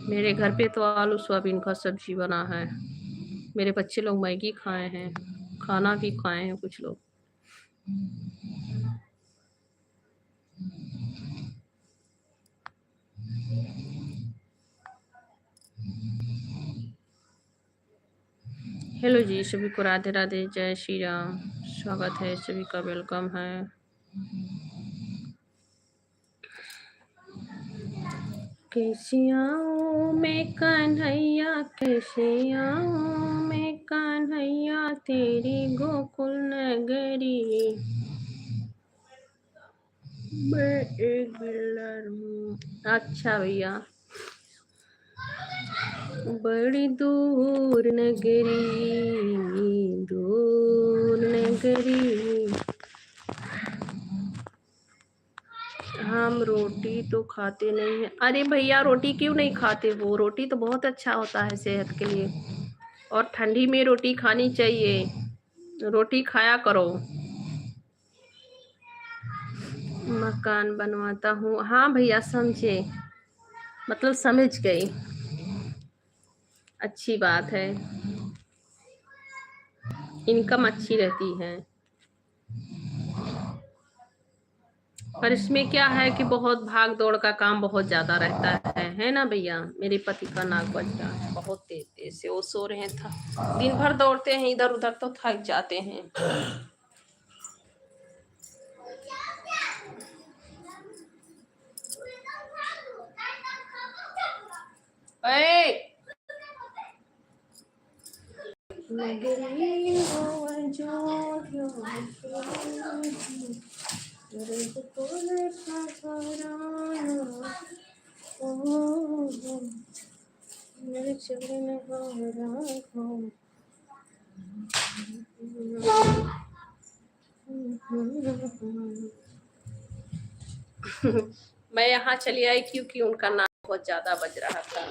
मेरे घर पे तो आलू सोयाबीन का सब्जी बना है। मेरे बच्चे लोग मैगी खाए हैं, खाना भी खाए हैं कुछ लोग। हेलो जी, सभी को राधे राधे, जय श्री राम। स्वागत है सभी का, वेलकम है। कैसे आऊं मैं कन्हैया, कैसे आऊं मैं कन्हैया, तेरी गोकुल नगरी। मैं एक बिल्डर हूँ। अच्छा भैया, बड़ी दूर नगरी, दूर नगरी। हम रोटी तो खाते नहीं हैं। अरे भैया, रोटी क्यों नहीं खाते हो? रोटी तो बहुत अच्छा होता है सेहत के लिए, और ठंडी में रोटी खानी चाहिए। रोटी खाया करो। मकान बनवाता हूँ। हाँ भैया, समझे, मतलब समझ गई। अच्छी बात है, इनकम अच्छी रहती है। पर इसमें क्या है कि बहुत भाग दौड़ का काम बहुत ज्यादा रहता है ना भैया? मेरे पति का नाक बज रहा है बहुत तेज तेज से, वो सो रहे था। दिन भर दौड़ते हैं इधर उधर तो थक जाते हैं। ए! मेरे चरण मैं यहाँ चली आई क्योंकि उनका नाक बहुत ज्यादा बज रहा था।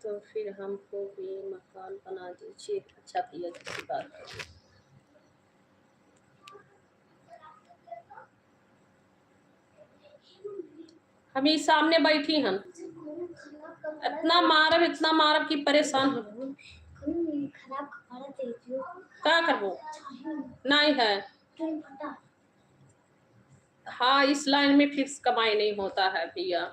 तो फिर हमको भी मकान बना दीजिए। अच्छा भैया, किसी बात करिए। हम ही सामने बैठी हैं, इतना मारब कि परेशान हो। क्या करबो? नहीं है। हाँ, इस लाइन में फिक्स कमाई नहीं होता है भैया।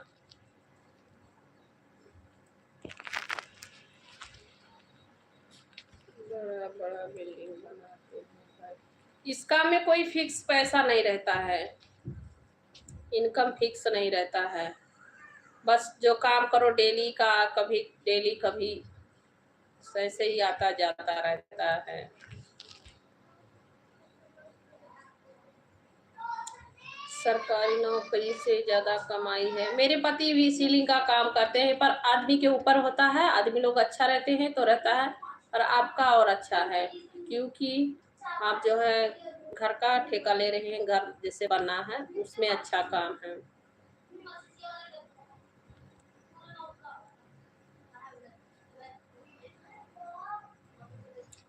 बड़ा बड़ा बिल्डिंग बनाते हैं, इस काम में कोई फिक्स पैसा नहीं रहता है, इनकम फिक्स नहीं रहता है। बस जो काम करो डेली का, कभी डेली कभी ऐसे ही आता जाता रहता है। सरकारी नौकरी से ज्यादा कमाई है। मेरे पति भी सीलिंग का काम करते हैं, पर आदमी के ऊपर होता है। आदमी लोग अच्छा रहते हैं तो रहता है, पर आपका और अच्छा है, क्योंकि आप जो है घर का ठेका ले रहे हैं, घर जैसे बनना है उसमें अच्छा काम है।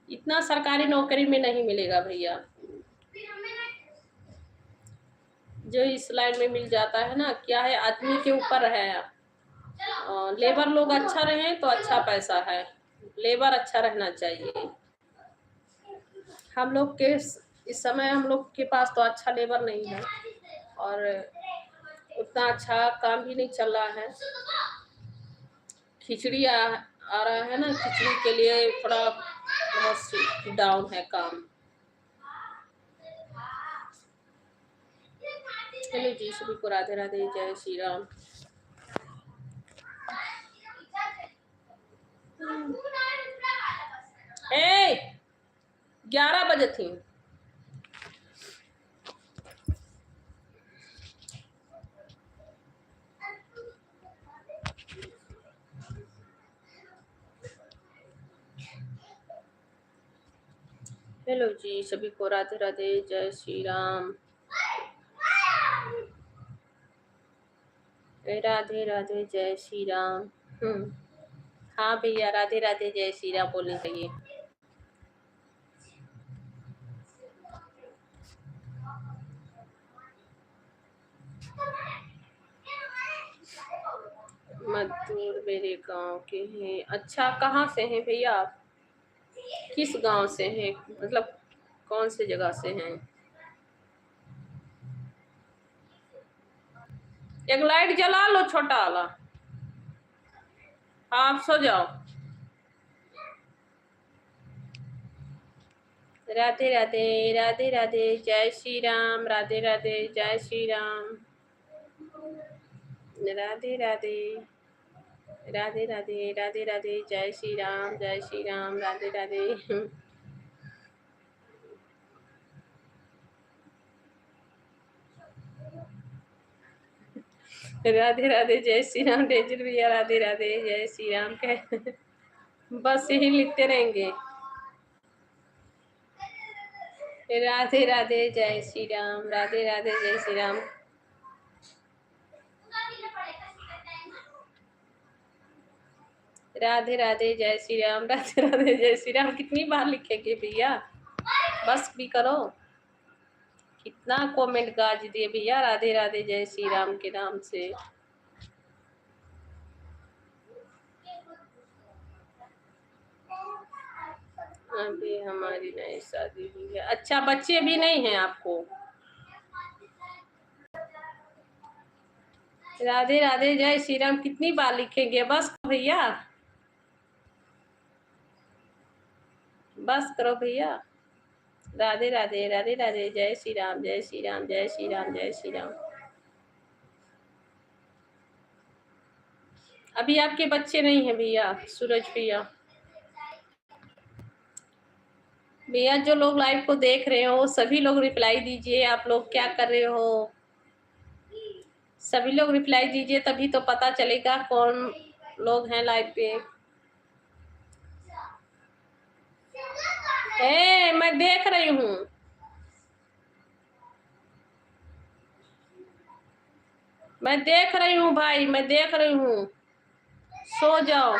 इतना सरकारी नौकरी में नहीं मिलेगा भैया। जो इस लाइन में मिल जाता है ना, क्या है, आदमी के ऊपर है। लेबर लोग अच्छा रहे तो अच्छा पैसा है, लेबर अच्छा रहना चाहिए। हम लोग के इस समय हम लोग के पास तो अच्छा लेबर नहीं है और उतना अच्छा काम भी नहीं चल रहा है। खिचड़ी आ रहा है ना, खिचड़ी के लिए थोड़ा बहुत डाउन है काम। चलो जी, सभी को राधे राधे, जय श्री राम। ए 11 बजे थी। हेलो जी, सभी को राधे राधे, जय श्री राम। राधे राधे, जय श्री राम। हाँ भैया, राधे राधे, जय श्री राम बोलनी चाहिए। मजदूर मेरे गांव के हैं। अच्छा, कहाँ से हैं भैया आप? किस गांव से हैं, मतलब कौन से जगह से हैं? एक लाइट जला लो छोटा वाला। आप सो जाओ। राधे राधे, राधे राधे, जय श्री राम। राधे राधे, जय श्री राम। राधे राधे, राधे राधे, राधे राधे, जय श्री राम, जय श्री राम। राधे राधे। राधे राधे, जय श्री राम। डेंजर भैया, राधे राधे, जय श्री राम कह बस यही लिखते रहेंगे। राधे राधे, जय श्री राम। राधे राधे, जय श्री राम। राधे राधे, जय श्री राम। राधे राधे, जय श्री राम कितनी बार लिखेंगे भैया, बस भी करो। कितना कमेंट गाज दिए भैया, राधे राधे, जय श्री राम के नाम से। अभी हमारी नई शादी हुई है। अच्छा, बच्चे भी नहीं हैं आपको? राधे राधे, जय श्री राम कितनी बार लिखेंगे, बस भैया, बस करो भैया। राधे राधे, राधे राधे, जय श्री राम, जय श्री राम, जय श्री राम, जय श्री राम। अभी आपके बच्चे नहीं हैं भैया, सूरज भैया। भैया जो लोग लाइव को देख रहे हो सभी लोग रिप्लाई दीजिए। आप लोग क्या कर रहे हो? सभी लोग रिप्लाई दीजिए, तभी तो पता चलेगा कौन लोग हैं लाइव पे। मैं देख रही हूँ। मैं देख रही हूँ भाई, मैं देख रही हूँ। सो जाओ।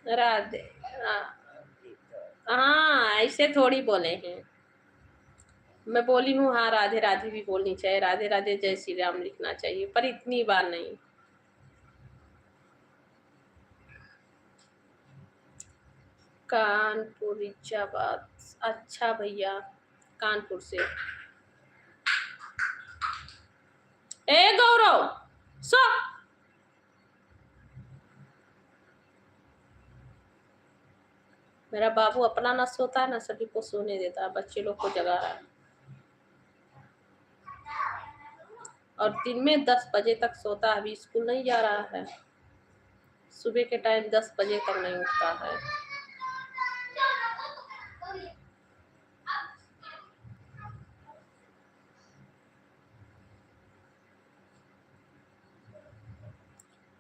राधे, हाँ ऐसे थोड़ी बोले हैं। मैं बोली हूँ हाँ, राधे राधे भी बोलनी चाहिए, राधे राधे, जय श्री राम लिखना चाहिए, पर इतनी बार नहीं। कानपुर इजाबाद। अच्छा भैया, कानपुर से। ए गौरव, सो। मेरा बाबू अपना ना सोता है ना सभी को सोने देता है, बच्चे लोग को जगा रहा है। और दिन में 10 बजे तक सोता है। अभी स्कूल नहीं जा रहा है, सुबह के टाइम 10 बजे तक नहीं उठता है।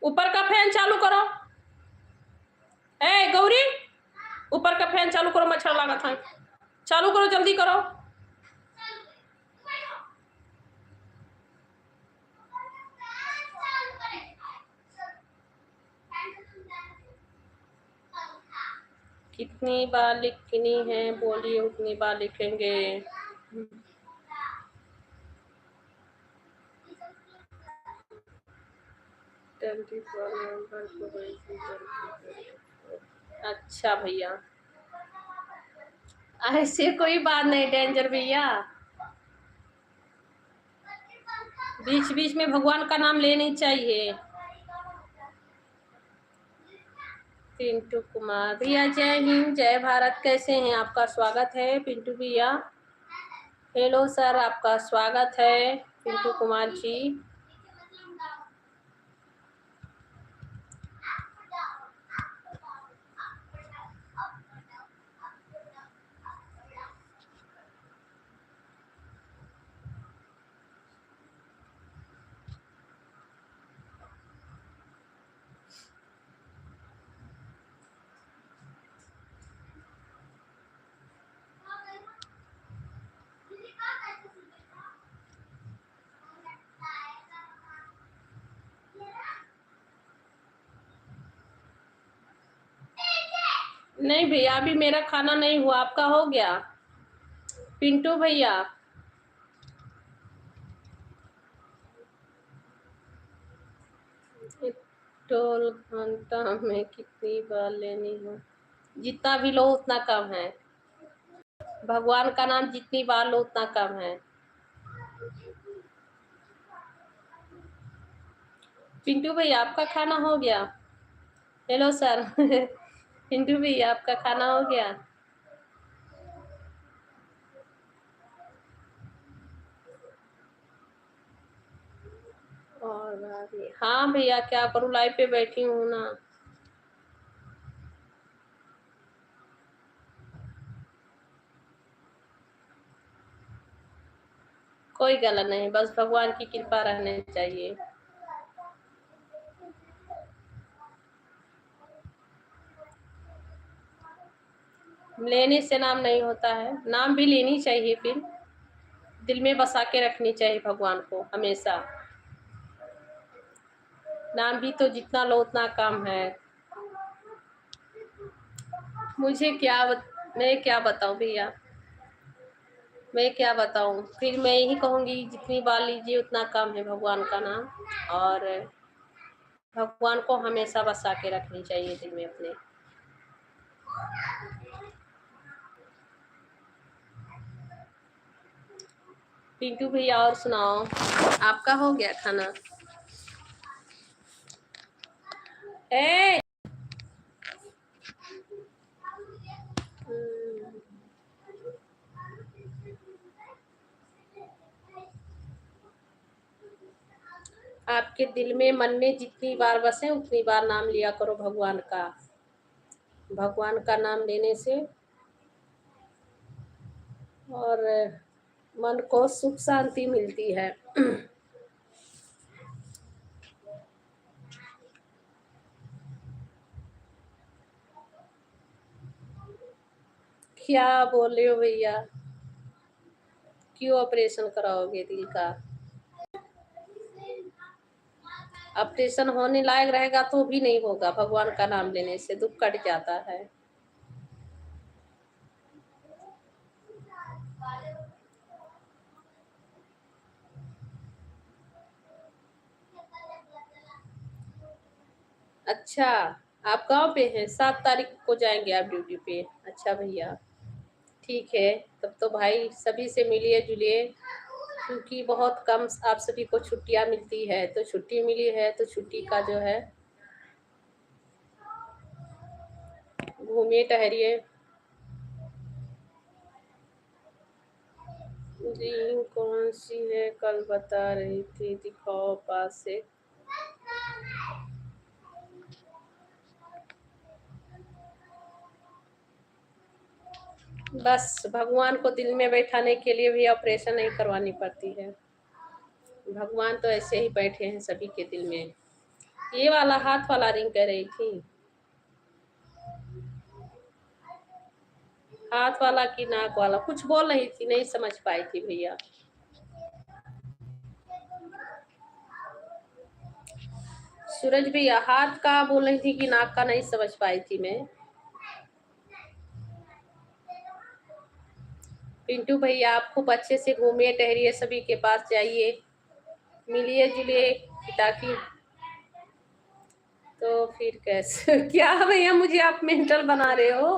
ऊपर का फैन चालू करो। ए गौरी, ऊपर का फैन चालू करो, मच्छर लगा था। चालू करो, जल्दी करो। कितनी बार लिखनी है बोलिए, उतनी बार लिखेंगे। नवंबर को गई थी। अच्छा भैया, ऐसे कोई बात नहीं डेंजर भैया, बीच बीच में भगवान का नाम लेनी चाहिए। पिंटू कुमार भैया, जय हिंद जय भारत, कैसे हैं? आपका स्वागत है पिंटू भैया। हेलो सर, आपका स्वागत है पिंटू कुमार जी। नहीं भैया, अभी मेरा खाना नहीं हुआ, आपका हो गया? पिंटू भैया, टोल घंटा में कितनी बार लेनी हो? जितना भी लो उतना कम है। भगवान का नाम जितनी बार लो उतना कम है। पिंटू भैया, आपका खाना हो गया? हेलो सर पिंटू भैया, आपका खाना हो गया? और हाँ भैया, क्या करूँ, लाइव पे बैठी हूँ ना। कोई गलत नहीं, बस भगवान की कृपा रहनी चाहिए। लेने से नाम नहीं होता है, नाम भी लेनी चाहिए, फिर दिल में बसा के रखनी चाहिए भगवान को हमेशा। नाम भी तो जितना लो उतना कम है। मुझे मैं क्या बताऊं भैया, मैं क्या बताऊं, फिर मैं यही कहूंगी जितनी बार लीजिए उतना कम है भगवान का नाम, और भगवान को हमेशा बसा के रखनी चाहिए दिल में अपने। पिंटू भैया, और सुनाओ, आपका हो गया खाना? ए आपके दिल में मन में जितनी बार बसे उतनी बार नाम लिया करो भगवान का। भगवान का नाम लेने से और मन को सुख शांति मिलती है। क्या बोल रहे हो भैया, क्यों ऑपरेशन कराओगे दिल का? ऑपरेशन होने लायक रहेगा तो भी नहीं होगा, भगवान का नाम लेने से दुख कट जाता है। अच्छा, आप गांव पे हैं, 7 तारीख को जाएंगे आप ड्यूटी पे? अच्छा भैया, ठीक है, तब तो भाई सभी से मिलिए जुलिए, क्योंकि बहुत कम आप सभी को छुट्टियां मिलती है, तो छुट्टी मिली है तो छुट्टी का जो है घूमिए टहरिए। जी कौन सी है, कल बता रही थी, दिखाओ पास से। बस भगवान को दिल में बैठाने के लिए भी ऑपरेशन नहीं करवानी पड़ती है, भगवान तो ऐसे ही बैठे हैं सभी के दिल में। ये वाला हाथ वाला रिंग कह रही थी, हाथ वाला की नाक वाला, कुछ बोल रही थी, नहीं समझ पाई थी भैया। सूरज भैया, हाथ का बोल रही थी कि नाक का, नहीं समझ पाई थी मैं। पिंटू भैया, आप खूब अच्छे से घूमिए टहरिए, सभी के पास जाइए, मिलिए जुलिए, ताकि तो फिर कैसे क्या भैया मुझे आप मेंटल बना रहे हो?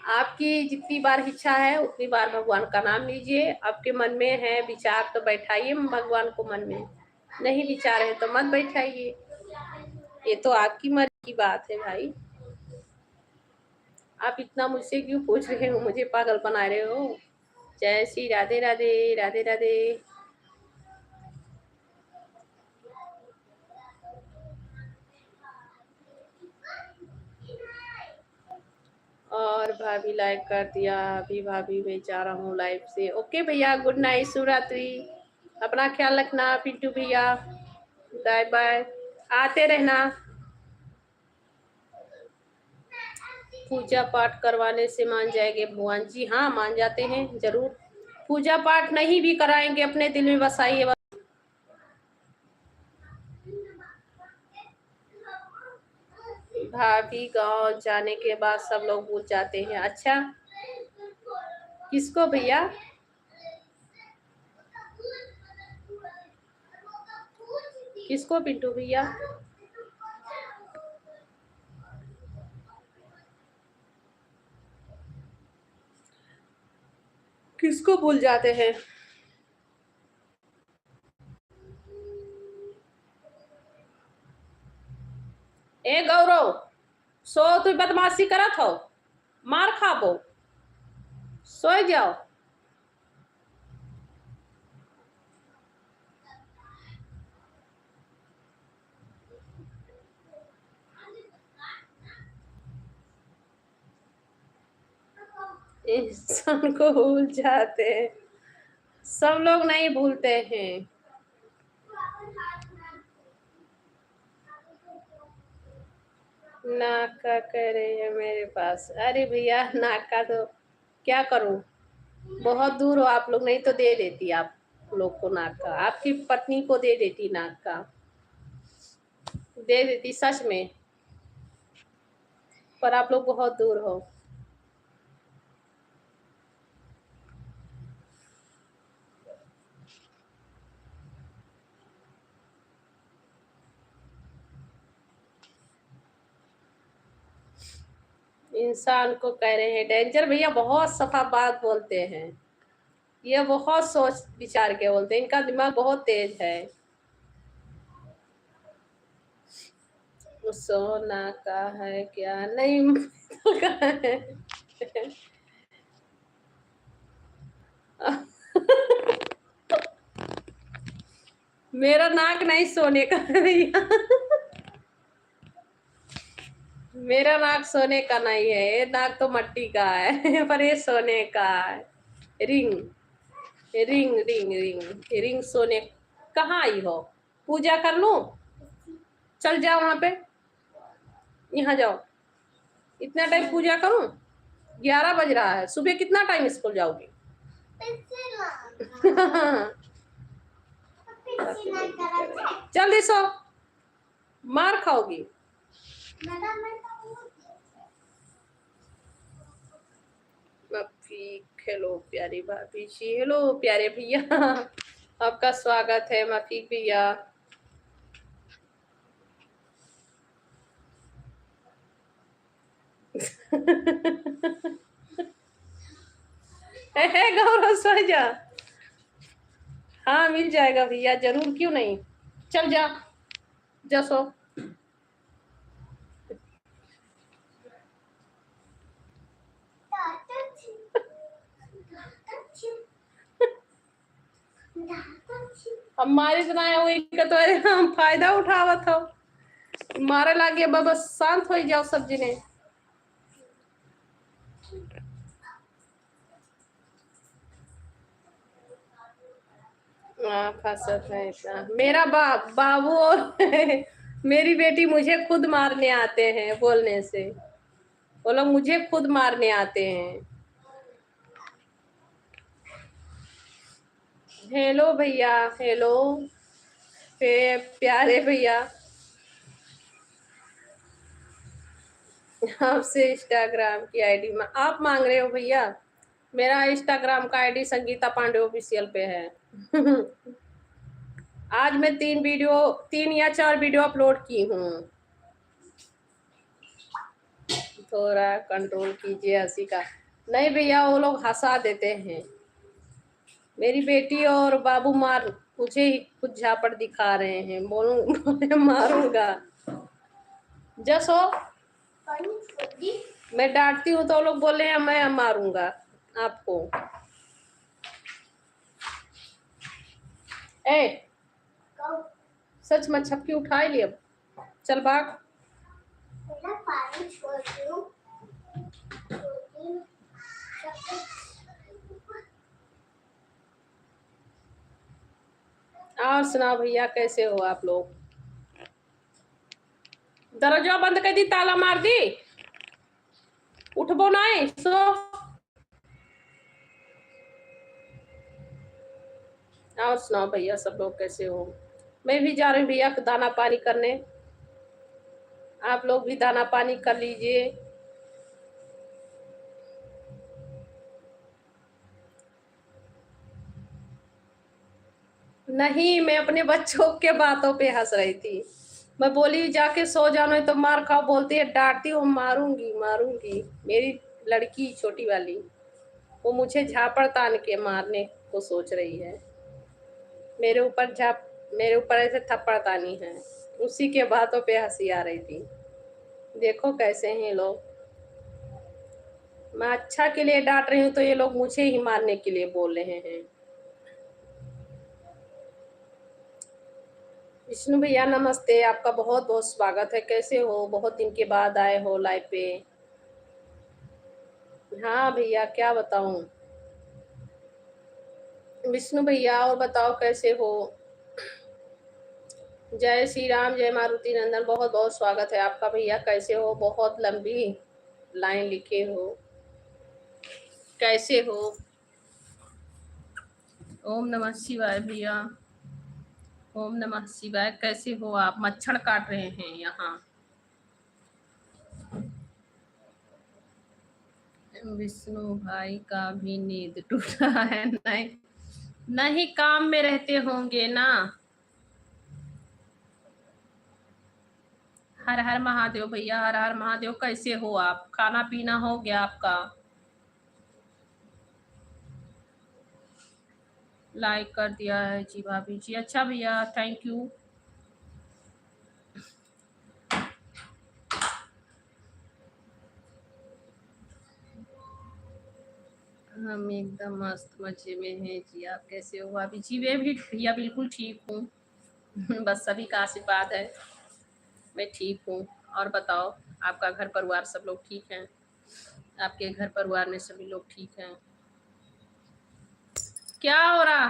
आपकी जितनी बार इच्छा है उतनी बार भगवान का नाम लीजिए। आपके मन में है विचार तो बैठाइए भगवान को मन में, नहीं विचार है तो मत बैठाइए। ये तो आपकी मर्जी की बात है भाई। आप इतना मुझसे क्यों पूछ रहे हो, मुझे पागल बना रहे हो? जय श्री राधे राधे, राधे राधे। और भाभी लाइक कर दिया, अभी भाभी मैं जा रहा हूँ लाइव से। ओके भैया, गुड नाइट, शुभ रात्रि, अपना ख्याल रखना। पिंटू भैया बाय बाय, आते रहना। पूजा पाठ करवाने से मान जाएंगे भगवान जी? हाँ मान जाते हैं जरूर। पूजा पाठ नहीं भी कराएंगे, अपने दिल में बसाइए बस। भाभी गांव जाने के बाद सब लोग भूल जाते हैं। अच्छा किसको भैया? किसको पिंटू भैया? किसको भूल जाते हैं? ए गौरव, सो तू बदमाशी करत हो, मार खाबो, सो जाओ। इंसान को भूल जाते हैं, सब लोग नहीं भूलते हैं। नाक का कह रही है मेरे पास। अरे भैया नाक का तो क्या करूं, बहुत दूर हो आप लोग, नहीं तो दे देती आप लोग को नाक का, आपकी पत्नी को दे देती नाक का, दे देती सच में, पर आप लोग बहुत दूर हो। इंसान को कह रहे हैं डेंजर। भैया बहुत सफा बात बोलते हैं, ये बहुत सोच विचार के बोलते हैं, इनका दिमाग बहुत तेज है। सोना का है क्या? नहीं का है। मेरा नाक नहीं सोने का है भैया। मेरा नाक सोने का नहीं है, ये नाक तो मट्टी का है पर ये सोने का है। Ring ring ring ring ring सोने। कहाँ आई हो? पूजा कर लूं? चल जाओ वहां पे, यहाँ जाओ। इतना टाइम पूजा करूं? 11 बज रहा है, सुबह कितना टाइम स्कूल जाओगी? जल्दी सो, मार खाओगी। हेलो प्यारी भाभी जी, हेलो प्यारे भैया, आपका स्वागत है मफीक भैया। है गौरव सो जा। हाँ मिल जाएगा भैया जरूर, क्यों नहीं, चल जा, जा सो। हमारे सुनाए हुई का तो हम फायदा उठावत हो, मारे लागे बाबा, शांत हो जाओ सब जने। फंसत है ऐसा। मेरा बाबू और मेरी बेटी मुझे खुद मारने आते हैं बोलने से, वो लोग मुझे खुद मारने आते हैं। हेलो भैया, हेलो प्यारे भैया, आपसे इंस्टाग्राम की आईडी आप मांग रहे हो भैया? मेरा इंस्टाग्राम का आईडी संगीता पांडे ऑफिशियल पे है। आज मैं 3 या 4 वीडियो अपलोड की हूँ। थोड़ा कंट्रोल कीजिए हंसी का। नहीं भैया, वो लोग हंसा देते हैं। मेरी बेटी और बाबू मार मुझे ही कुछ झापड़ दिखा रहे हैं। बोलूं मारूंगा जसो। मैं डांटती हूँ तो वो लोग बोले हैं मैं मारूंगा आपको। ए सच में छपकी उठा ही लिया। चल भाग। पानी छोड़ती हूँ। और सुनाओ भैया, कैसे हो आप लोग? दरवाजा बंद कर दी, ताला मार दी। उठबो नहीं सो। और सुनाओ भैया, सब लोग कैसे हो? मैं भी जा रही हूँ भैया दाना पानी करने। आप लोग भी दाना पानी कर लीजिए। नहीं, मैं अपने बच्चों के बातों पे हंस रही थी। मैं बोली जाके सो जाना, तो मार खाओ। बोलती है डांटती हूँ, मारूंगी मारूंगी। मेरी लड़की छोटी वाली वो मुझे झापड़ तान के मारने को सोच रही है। मेरे ऊपर ऐसे थप्पड़ तानी है। उसी के बातों पे हंसी आ रही थी। देखो कैसे हैं लोग। मैं अच्छा के लिए डांट रही हूँ तो ये लोग मुझे ही मारने के लिए बोल रहे हैं। विष्णु भैया नमस्ते, आपका बहुत बहुत स्वागत है। कैसे हो? बहुत दिन के बाद आए हो लाइव पे। हाँ भैया, क्या बताऊं। विष्णु भैया और बताओ कैसे हो? जय श्री राम, जय मारुति नंदन। बहुत बहुत स्वागत है आपका भैया। कैसे हो? बहुत लंबी लाइन लिखे हो। कैसे हो? ओम नमः शिवाय भैया। ओम नमः शिवाय। कैसे हो आप? मच्छर काट रहे हैं यहाँ। विष्णु भाई का भी नींद टूटा है। नहीं नहीं, काम में रहते होंगे ना। हर हर महादेव भैया, हर हर महादेव। कैसे हो आप? खाना पीना हो गया आपका? लाइक कर दिया है जी भाभी जी। अच्छा भैया, थैंक यू। हम एकदम मस्त मजे में हैं जी। आप कैसे हो भाभी जी? मैं भी भैया बिल्कुल ठीक हूँ। बस सभी का आशीर्वाद है, मैं ठीक हूँ। और बताओ, आपका घर परिवार सब लोग ठीक हैं? आपके घर परिवार में सभी लोग ठीक हैं? क्या हो रहा?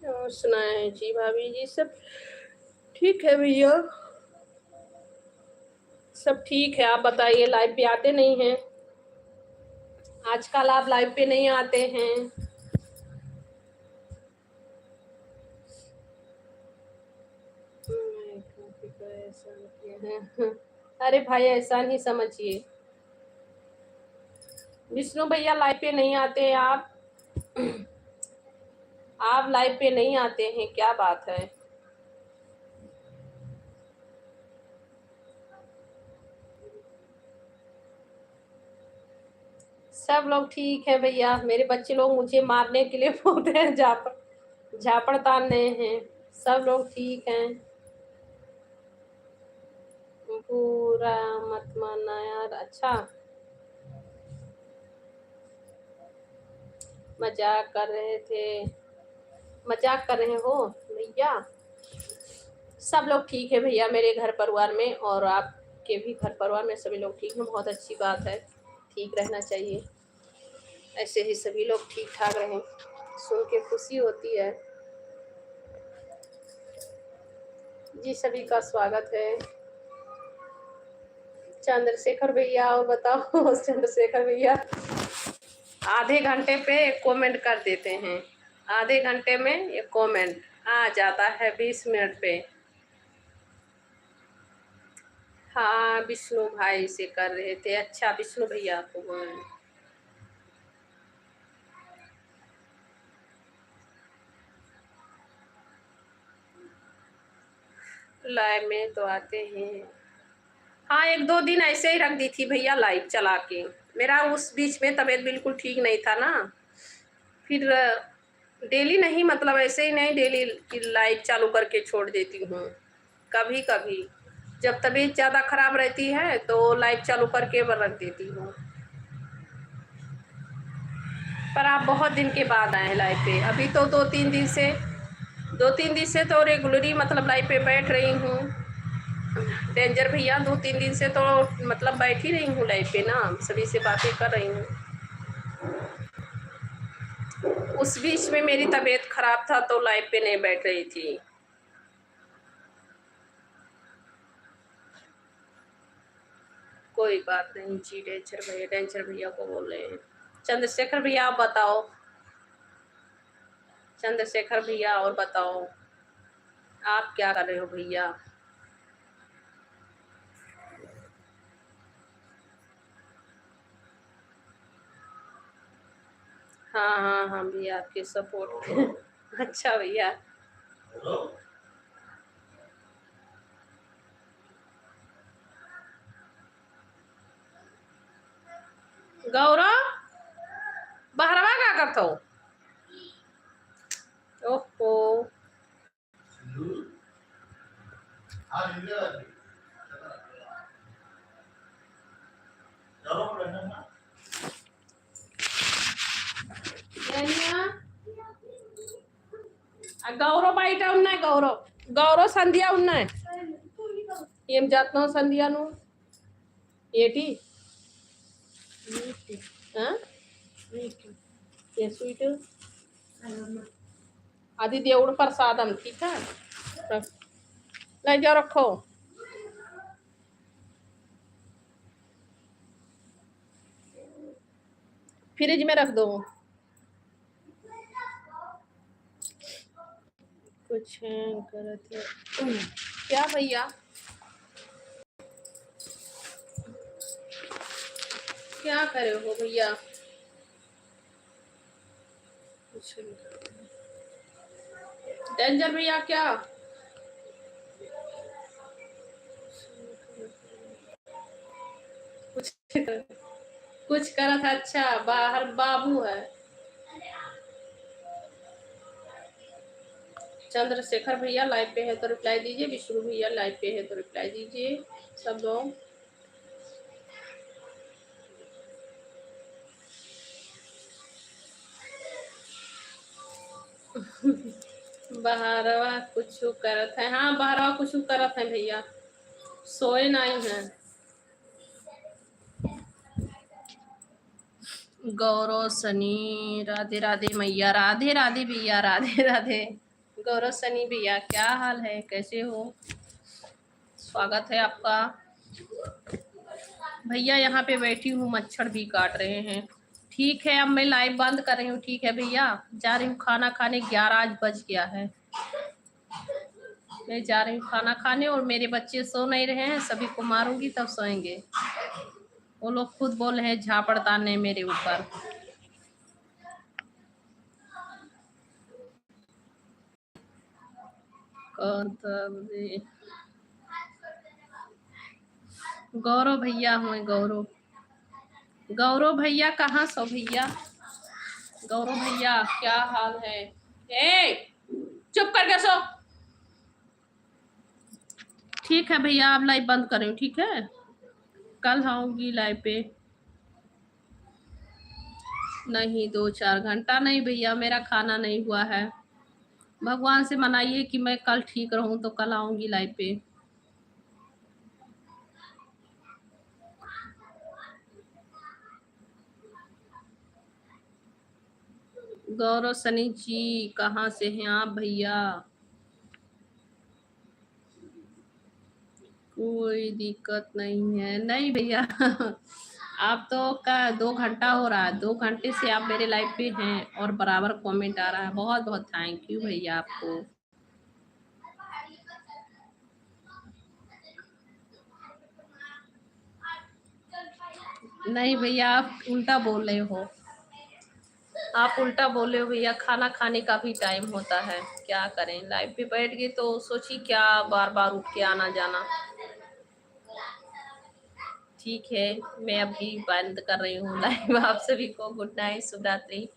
और सुनाए जी भाभी जी? सब ठीक है भैया, सब ठीक है। आप बताइए, लाइव पे आते नहीं हैं आजकल? आप लाइव पे नहीं आते हैं। अरे भाई, ऐसा नहीं समझिए। विष्णु भैया लाइव पे नहीं आते हैं आप। आप लाइव पे नहीं आते हैं, क्या बात है? सब लोग ठीक है भैया। मेरे बच्चे लोग मुझे मारने के लिए बोलते हैं, झापड़ तान रहे हैं। सब लोग ठीक हैं। पूरा मत मानना यार। अच्छा, मजाक कर रहे थे। मजाक कर रहे हो भैया? सब लोग ठीक है भैया मेरे घर परिवार में, और आपके भी घर परिवार में सभी लोग ठीक हैं। बहुत अच्छी बात है, ठीक रहना चाहिए। ऐसे ही सभी लोग ठीक ठाक रहें, सुन के खुशी होती है जी। सभी का स्वागत है। चंद्रशेखर भैया और बताओ। चंद्रशेखर भैया आधे घंटे पे एक कमेंट कर देते हैं। आधे घंटे में एक कमेंट आ जाता है, 20 मिनट पे। हाँ, विष्णु भाई से कर रहे थे। अच्छा, विष्णु भैया को बोल। लाइव में तो आते हैं। हाँ, 1-2 दिन ऐसे ही रख दी थी भैया लाइव चला के। मेरा उस बीच में तबीयत बिल्कुल ठीक नहीं था ना। फिर डेली नहीं, मतलब ऐसे ही नहीं डेली कि लाइव चालू करके छोड़ देती हूँ। कभी-कभी जब तबीयत ज़्यादा खराब रहती है तो लाइव चालू करके रख देती हूँ। पर आप बहुत दिन के बाद आए हैं लाइव पे। अभी तो 2-3 दिन से 2-3 दिन से तो रेगुलरली मतलब लाइव पे बैठ रही हूँ। डेंजर भैया 2-3 दिन से तो मतलब बैठ ही रही हूँ लाइव पे ना, सभी से बातें कर रही हूँ। उस बीच में मेरी तबीयत खराब था तो लाइव पे नहीं बैठ रही थी। कोई बात नहीं जी, डेंजर भैया को बोल रहे हैं। चंद्रशेखर भैया आप बताओ। चंद्रशेखर भैया और बताओ, आप क्या कर रहे हो भैया? हाँ हाँ, हम भी आपके सपोर्ट में। अच्छा भैया। गौरव, बहरवा क्या करता हो? ओहो, गौरव బయట ఉన్నాయి గౌరవ్ సంధ్య ఉన్నాయి ఏం చేస్తున్నావు సంధ్య నువ్వు ఏటి ఏ స్వీట్ అది దేవుడు ప్రసాదం ठीक है ले जाओ रखो फ्रिज में रख दो कुछ करते क्या भैया क्या करे हो भैया कुछ डेंजर भैया क्या कुछ कुछ करा था अच्छा बाहर बाबू है चंद्रशेखर भैया लाइव पे है तो रिप्लाई दीजिए विष्णु भैया लाइव पे है तो रिप्लाई दीजिए सब लोग बहरवा कुछ करत है हाँ बहरवा कुछ करत है भैया सोए नहीं है गौरव सनी राधे राधे मैया राधे राधे भैया राधे राधे गौरव सनी भैया क्या हाल है कैसे हो स्वागत है आपका भैया यहाँ पे बैठी हूँ मच्छर भी काट रहे हैं ठीक है अब मैं लाइव बंद कर रही हूँ ठीक है भैया जा रही हूँ खाना खाने 11 आज बज गया है मैं जा रही हूँ खाना खाने और मेरे बच्चे सो नहीं रहे हैं सभी को मारूंगी तब सोएंगे वो लोग खुद बोल रहे हैं झापड़ ताने मेरे ऊपर कौन था गौरव भैया हुए गौरव भैया कहाँ सो भैया गौरव भैया क्या हाल है ए चुप करके सो ठीक है भैया आप लाइव बंद करें ठीक है कल आऊंगी लाइव पे नहीं 2-4 घंटा नहीं भैया मेरा खाना नहीं हुआ है भगवान से मनाइए कि मैं कल ठीक रहूं तो कल आऊंगी लाइव पे गौरव सनी जी कहाँ से हैं आप भैया कोई दिक्कत नहीं है नहीं भैया आप तो का 2 घंटा हो रहा है 2 घंटे से आप मेरे लाइव पे हैं और बराबर कमेंट आ रहा है बहुत बहुत थैंक यू भैया आपको नहीं भैया आप उल्टा बोल रहे हो आप उल्टा बोले हो भैया, खाना खाने का भी टाइम होता है, क्या करें, लाइव पे बैठ गए तो सोची क्या बार बार उठ के आना जाना। ठीक है, मैं अभी बंद कर रही हूँ लाइव। आप सभी को गुड नाइट, शुभ रात्रि।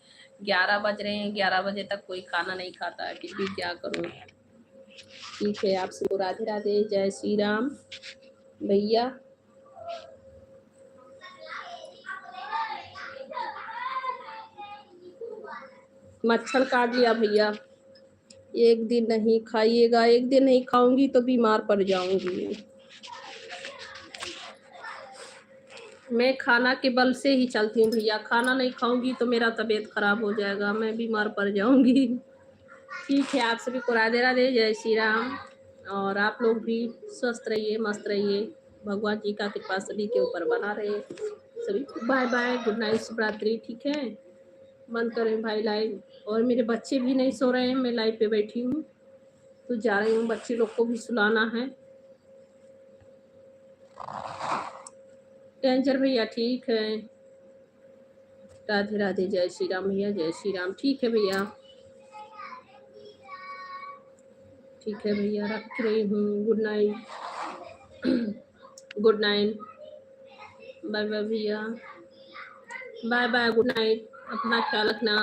11 बज रहे हैं, 11 बजे तक कोई खाना नहीं खाता है, फिर भी क्या करूँ। ठीक है, आप सबको राधे राधे, जय श्री राम भैया। मच्छर काट लिया भैया, एक दिन नहीं खाइएगा, एक दिन नहीं खाऊंगी तो बीमार पड़ जाऊंगी। मैं खाना के बल से ही चलती हूँ भैया, खाना नहीं खाऊंगी तो मेरा तबीयत खराब हो जाएगा, मैं बीमार पड़ जाऊंगी। ठीक है, आप सभी को राधे राधे, जय श्री राम। और आप लोग भी स्वस्थ रहिए, मस्त रहिए, भगवान जी का कृपा सभी के ऊपर बना रहे। सभी बाय बाय, गुड नाइट, शुभ रात्रि। ठीक है, बंद करें भाई लाइव। और मेरे बच्चे भी नहीं सो रहे हैं, मैं लाइव पे बैठी हूँ तो जा रही हूँ, बच्चे लोग को भी सुलाना है। टेंशन भैया, ठीक है, राधे राधे, जय श्री राम भैया, जय श्री राम। ठीक है भैया, ठीक है भैया, रख रही हूँ। Good night, good night, bye bye भैया, बाय बाय, गुड नाइट, अपना ख्याल रखना।